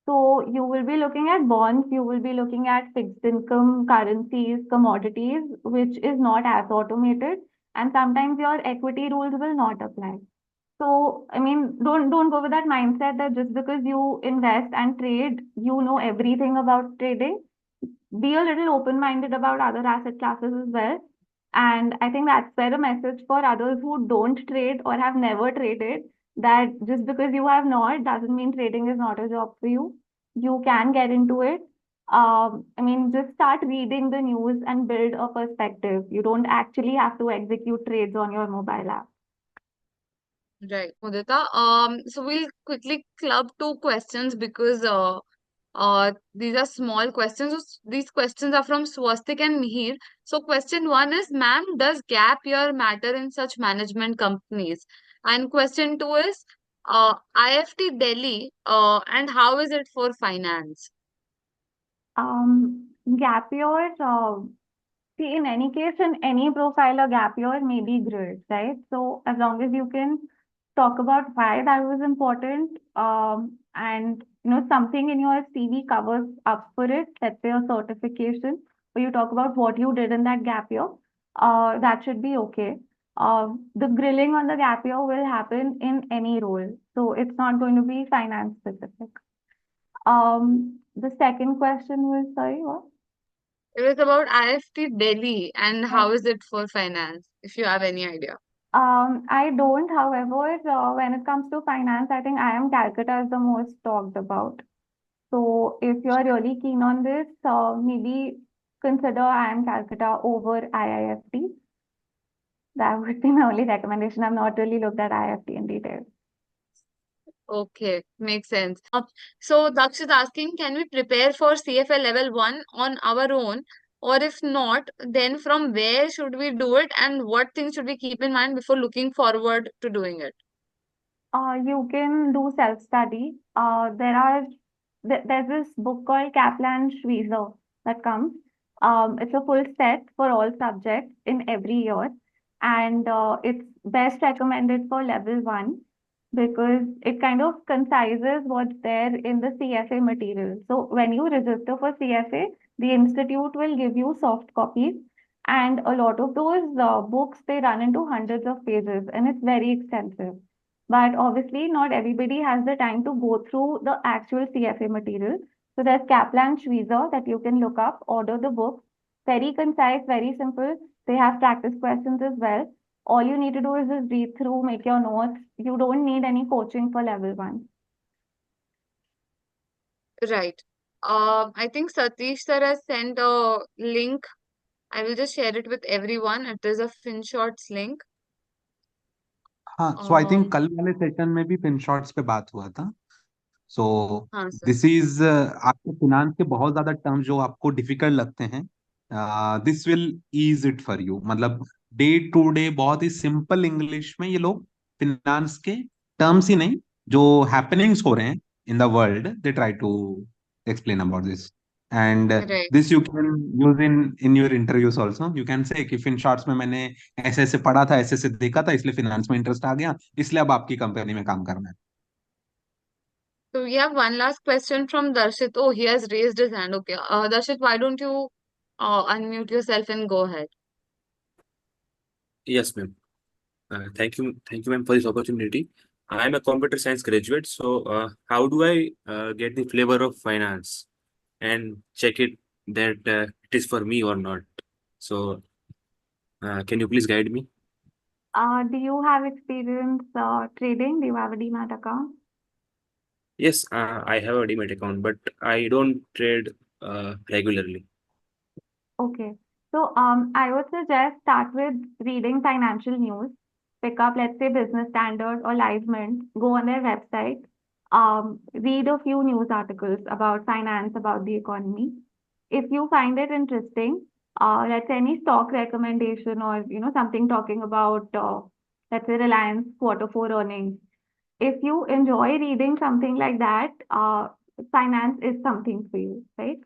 B: So you will be looking at bonds, you will be looking at fixed income, currencies, commodities, which is not as automated, and sometimes your equity rules will not apply. So, I mean, don't go with that mindset that just because you invest and trade, you know everything about trading. Be a little open-minded about other asset classes as well. And I think that's where a message for others who don't trade or have never traded, that just because you have not doesn't mean trading is not a job for you. You can get into it. I mean, just start reading the news and build a perspective. You don't actually have to execute trades on your mobile app.
A: Right, Mudita. So we'll quickly club two questions because these are small questions. So these questions are from Swastik and Mihir. So question one is, ma'am, does gap year matter in such management companies? And question two is, IFT Delhi, and how is it for finance?
B: Gap year, see, in any case, in any profile, a gap year may be great, right? So as long as you can talk about why that was important, and something in your CV covers up for it, let's say a certification, or you talk about what you did in that gap year, that should be okay. The grilling on the gap year will happen in any role. So it's not going to be finance specific. The second question was, sorry, what?
A: It was about IFT Delhi and
B: Yeah.
A: how is it for finance, if you have any idea.
B: I don't, however, when it comes to finance, I think IIM Calcutta is the most talked about. So if you're really keen on this, maybe consider IIM Calcutta over IIFT. That would be my only recommendation. I've not really looked at IIFT in detail.
A: Okay, makes sense. So Daksh is asking, can we prepare for CFA level 1 on our own? Or if not, then from where should we do it and what things should we keep in mind before looking forward to doing it?
B: You can do self-study. There's this book called Kaplan Schweizer that comes. It's a full set for all subjects in every year, and it's best recommended for level one because it kind of concises what's there in the CFA material. So when you register for CFA, the institute will give you soft copies, and a lot of those books they run into hundreds of pages, and it's very extensive. But obviously, not everybody has the time to go through the actual CFA material. So there's Kaplan Schweizer that you can look up, order the book. Very concise, very simple. They have practice questions as well. All you need to do is just read through, make your notes. You don't need any coaching for level one.
A: Right. I think Satish sir has sent a link. I will just share it with everyone. It is a FinShots link.
C: हाँ, सो I think कल वाले session में भी pin shots पे बात हुआ था. So
A: हाँ सर.
C: दिस इज आपके फिनांस के बहुत ज्यादा टर्म्स जो आपको डिफिकल्ट लगते हैं, this will ease it for you. मतलब डे टू डे बहुत ही सिंपल इंग्लिश में ये लोग फिनांस के टर्म्स ही नहीं, जो हैपनिंग्स हो रहे हैं in the world, they try to explain about this. And
A: Right.
C: This you can use in your interviews also. You can say कि फिन शॉर्ट्स में मैंने ऐसे ऐसे पढ़ा था, ऐसे ऐसे देखा था, इसलिए फिनांस में इंटरेस्ट आ गया, इसलिए अब आपकी कंपनी में काम करना है.
A: So we have one last question from Darshit. Oh, he has raised his hand. Okay. Darshit, why don't you unmute yourself and go ahead?
D: Yes, ma'am. Thank you, ma'am, for this opportunity. I am a computer science graduate, so how do I get the flavor of finance and check it that it is for me or not? So, can you please guide me?
B: Do you have experience trading? Do you have a demat account?
D: Yes, I have a Demat account, but I don't trade regularly.
B: Okay. So I would suggest start with reading financial news. Pick up, let's say, Business Standard or Live Mint. Go on their website. Read a few news articles about finance, about the economy. If you find it interesting, let's say any stock recommendation or something talking about let's say Reliance quarter four earnings. If you enjoy reading something like that, finance is something for you, right?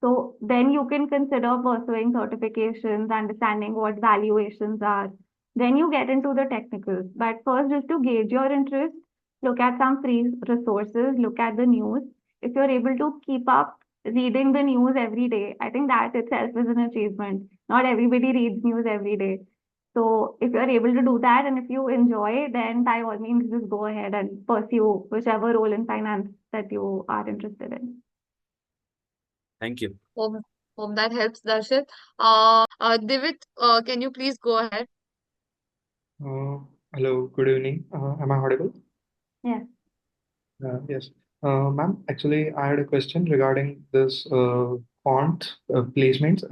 B: So then you can consider pursuing certifications, understanding what valuations are. Then you get into the technicals. But first, just to gauge your interest, look at some free resources, look at the news. If you're able to keep up reading the news every day, I think that itself is an achievement. Not everybody reads news every day. So if you're able to do that and if you enjoy, then by all means just go ahead and pursue whichever role in finance that you are interested in.
D: Thank you.
A: Hope that helps, Darshit. Divit, can you please go ahead?
E: Hello, good evening. Am I audible?
B: Yes.
E: Yes. Ma'am, actually, I had a question regarding this quant placements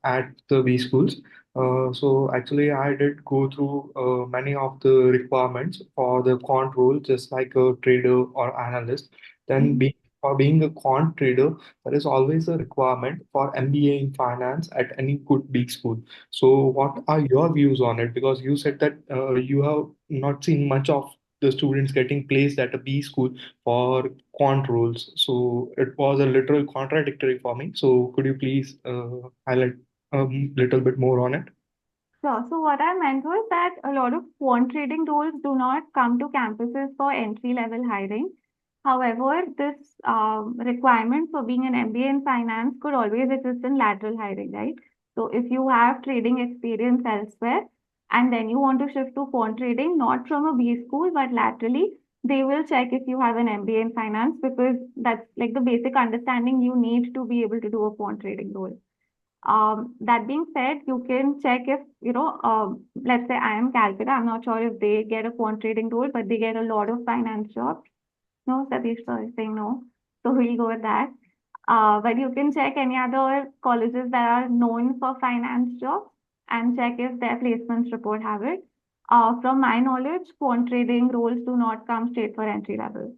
E: at the B schools. So actually, I did go through many of the requirements for the quant role, just like a trader or analyst. Then for being a quant trader, there is always a requirement for MBA in finance at any good big school. So what are your views on it? Because you said that you have not seen much of the students getting placed at a B school for quant roles. So it was a literal contradictory for me. So could you please highlight a little bit more on it?
B: Sure. So what I meant was that a lot of quant trading roles do not come to campuses for entry level hiring. However, this requirement for being an MBA in finance could always exist in lateral hiring, right? So if you have trading experience elsewhere and then you want to shift to quant trading, not from a B school, but laterally, they will check if you have an MBA in finance because that's like the basic understanding you need to be able to do a quant trading role. That being said, you can check if, let's say IIM Calcutta, I'm not sure if they get a quant trading role, but they get a lot of finance jobs. No, Satish sir is saying no. So we'll go with that. But you can check any other colleges that are known for finance jobs and check if their placements report have it. From my knowledge, quant trading roles do not come straight for entry level.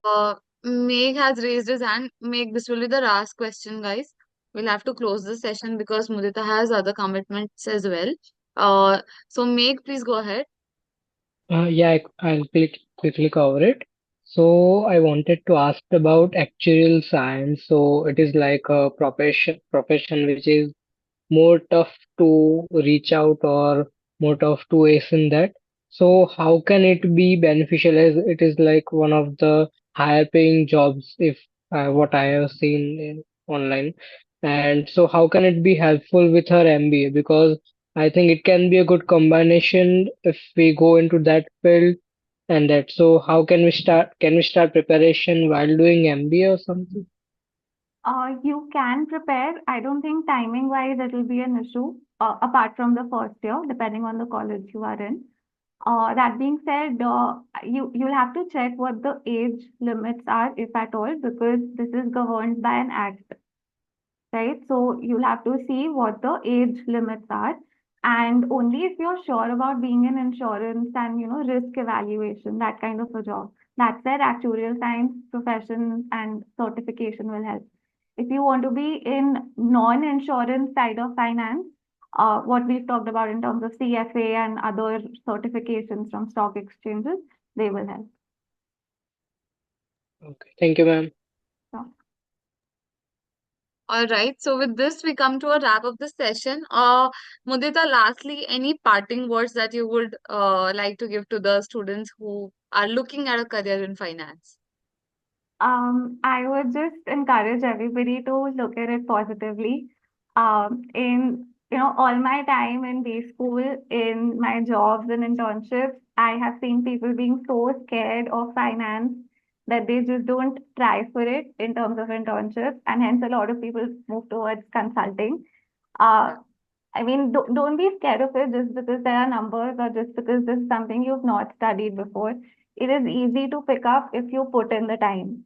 A: Uh, Meg has raised his hand. Meg, this will be the last question, guys. We'll have to close the session because Mudita has other commitments as well. So Meg, please go ahead.
F: Yeah, I'll quickly cover it. So I wanted to ask about actuarial science. So it is like a profession which is more tough to reach out or more tough to ace in that. So how can it be beneficial as it is like one of the higher paying jobs if what I have seen online. And so how can it be helpful with her MBA? Because I think it can be a good combination if we go into that field and that. So how can we start? Can we start preparation while doing MBA or something?
B: You can prepare. I don't think timing wise it will be an issue, apart from the first year, depending on the college you are in. That being said, you'll have to check what the age limits are, if at all, because this is governed by an act, right? So you'll have to see what the age limits are, and only if you're sure about being in insurance and risk evaluation, that kind of a job. That's where actuarial science profession and certification will help. If you want to be in non-insurance side of finance, what we've talked about in terms of CFA and other certifications from stock exchanges, they will help.
F: Okay, thank you, ma'am.
B: So,
A: All right. So with this, we come to a wrap of the session. Mudita, lastly, any parting words that you would like to give to the students who are looking at a career in finance?
B: I would just encourage everybody to look at it positively. In all my time in B school, in my jobs and internships, I have seen people being so scared of finance that they just don't try for it in terms of internships, and hence a lot of people move towards consulting. Uh,
A: Yeah,
B: I mean, don't be scared of it just because there are numbers or just because this is something you've not studied before. It is easy to pick up if you put in the time.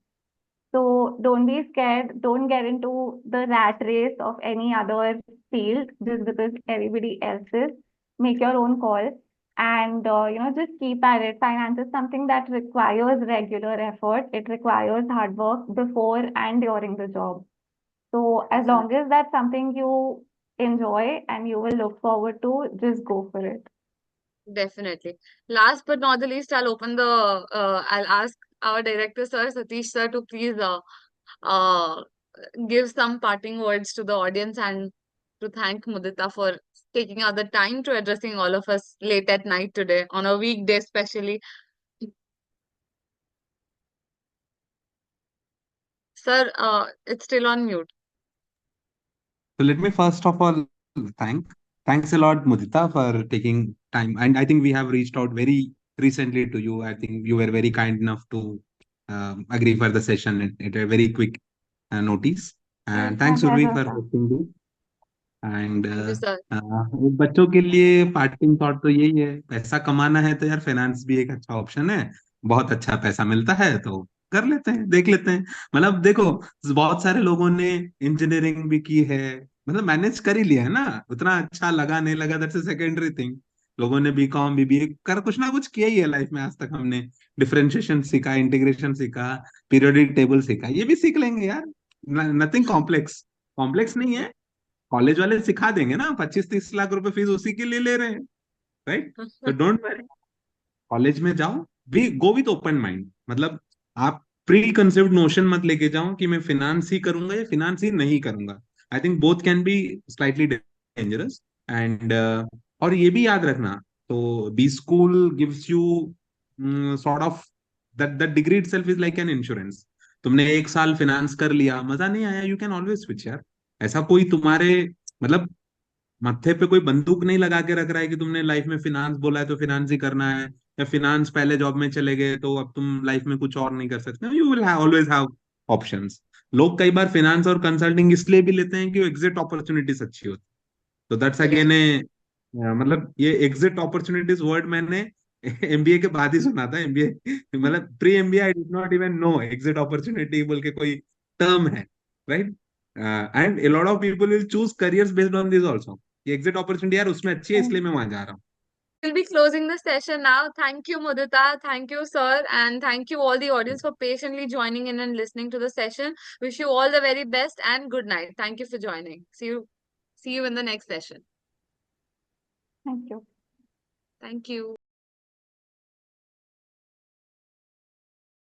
B: So don't be scared. Don't get into the rat race of any other field just because everybody else is. Make your own call and just keep at it. Finance is something that requires regular effort. It requires hard work before and during the job. So as long
A: definitely.
B: as that's something you enjoy and you will look forward to, just go for it.
A: Definitely. Last but not the least, I'll ask our director, sir, Satish, sir, to please uh, give some parting words to the audience and to thank Mudita for taking out the time to addressing all of us late at night today, on a weekday especially. Sir, it's still on mute.
C: So let me first of all thanks a lot, Mudita, for taking time. And I think we have reached out very recently to you. I think you were very kind enough to agree for the session at a very quick notice.
B: Yes,
C: And
B: my
C: thanks, Urvi,
B: pleasure,
C: for
B: sir.
C: hosting this. And
A: Thank you, sir.
C: बच्चों के लिए parting thought तो यही है, पैसा कमाना है तो यार फाइनेंस भी एक अच्छा ऑप्शन है। बहुत अच्छा पैसा मिलता है तो कर लेते हैं, देख लेते हैं। मतलब देखो, बहुत सारे लोगों ने इंजीनियरिंग भी की है, मतलब मैनेज कर ही लिया है ना। उतना अच्छा लगा नहीं लगा, दैट्स अ सेकेंडरी थिंग। लोगों ने बीकॉम बीबीए कर कुछ ना कुछ किया ही है लाइफ में आज तक। हमने डिफरेंशिएशन सीखा, इंटीग्रेशन सीखा, पीरियोडिक टेबल सीखा, ये भी सीख लेंगे यार। नथिंग कॉम्प्लेक्स, कॉम्प्लेक्स नहीं है। कॉलेज वाले सिखा देंगे ना, 25-30 लाख रुपए फीस उसी के लिए ले रहे हैं, राइट? तो डोंट वरी, कॉलेज में जाओ, भी गो विथ ओपन माइंड। मतलब आप प्री कंसेप्ट नोशन मत लेके जाओ कि मैं फिनांस ही करूंगा या फिनांस ही नहीं करूंगा। I think both can be slightly dangerous. And और ये भी याद रखना, तो B school gives you sort of that degree itself is like an insurance. तुमने 1 साल फिनांस कर लिया, मजा नहीं आया, यू कैन ऑलवेज स्विच यार। ऐसा कोई तुम्हारे मतलब मत्थे पे कोई बंदूक नहीं लगा के रख रहा है कि तुमने लाइफ में फिनांस बोला है तो फिनांस ही करना है, या फिनांस पहले जॉब में चले गए तो अब तुम लाइफ में कुछ और नहीं कर सकते। You will always have options. लोग कई बार फिनांस और कंसल्टिंग इसलिए भी लेते हैं कि एग्जिट अपॉर्चुनिटीज अच्छी होती, तो दैट्स अगेन ए, मतलब ये एग्जिट अपॉर्चुनिटीज वर्ड मैंने एमबीए के बाद ही सुना था। एमबीए मतलब pre MBA I did not even know exit opportunity बोल के कोई टर्म है, right? And a lot of people will choose careers based on this also, ये एग्जिट अपॉर्चुनिटी यार उसमें अच्छी है इसलिए मैं वहां जा रहा हूँ।
A: We'll be closing the session now. Thank you, Mudita. Thank you, sir. And thank you, all the audience, for patiently joining in and listening to the session. Wish you all the very best and good night. Thank you for joining. See you in the next session.
B: Thank you.
A: Thank you.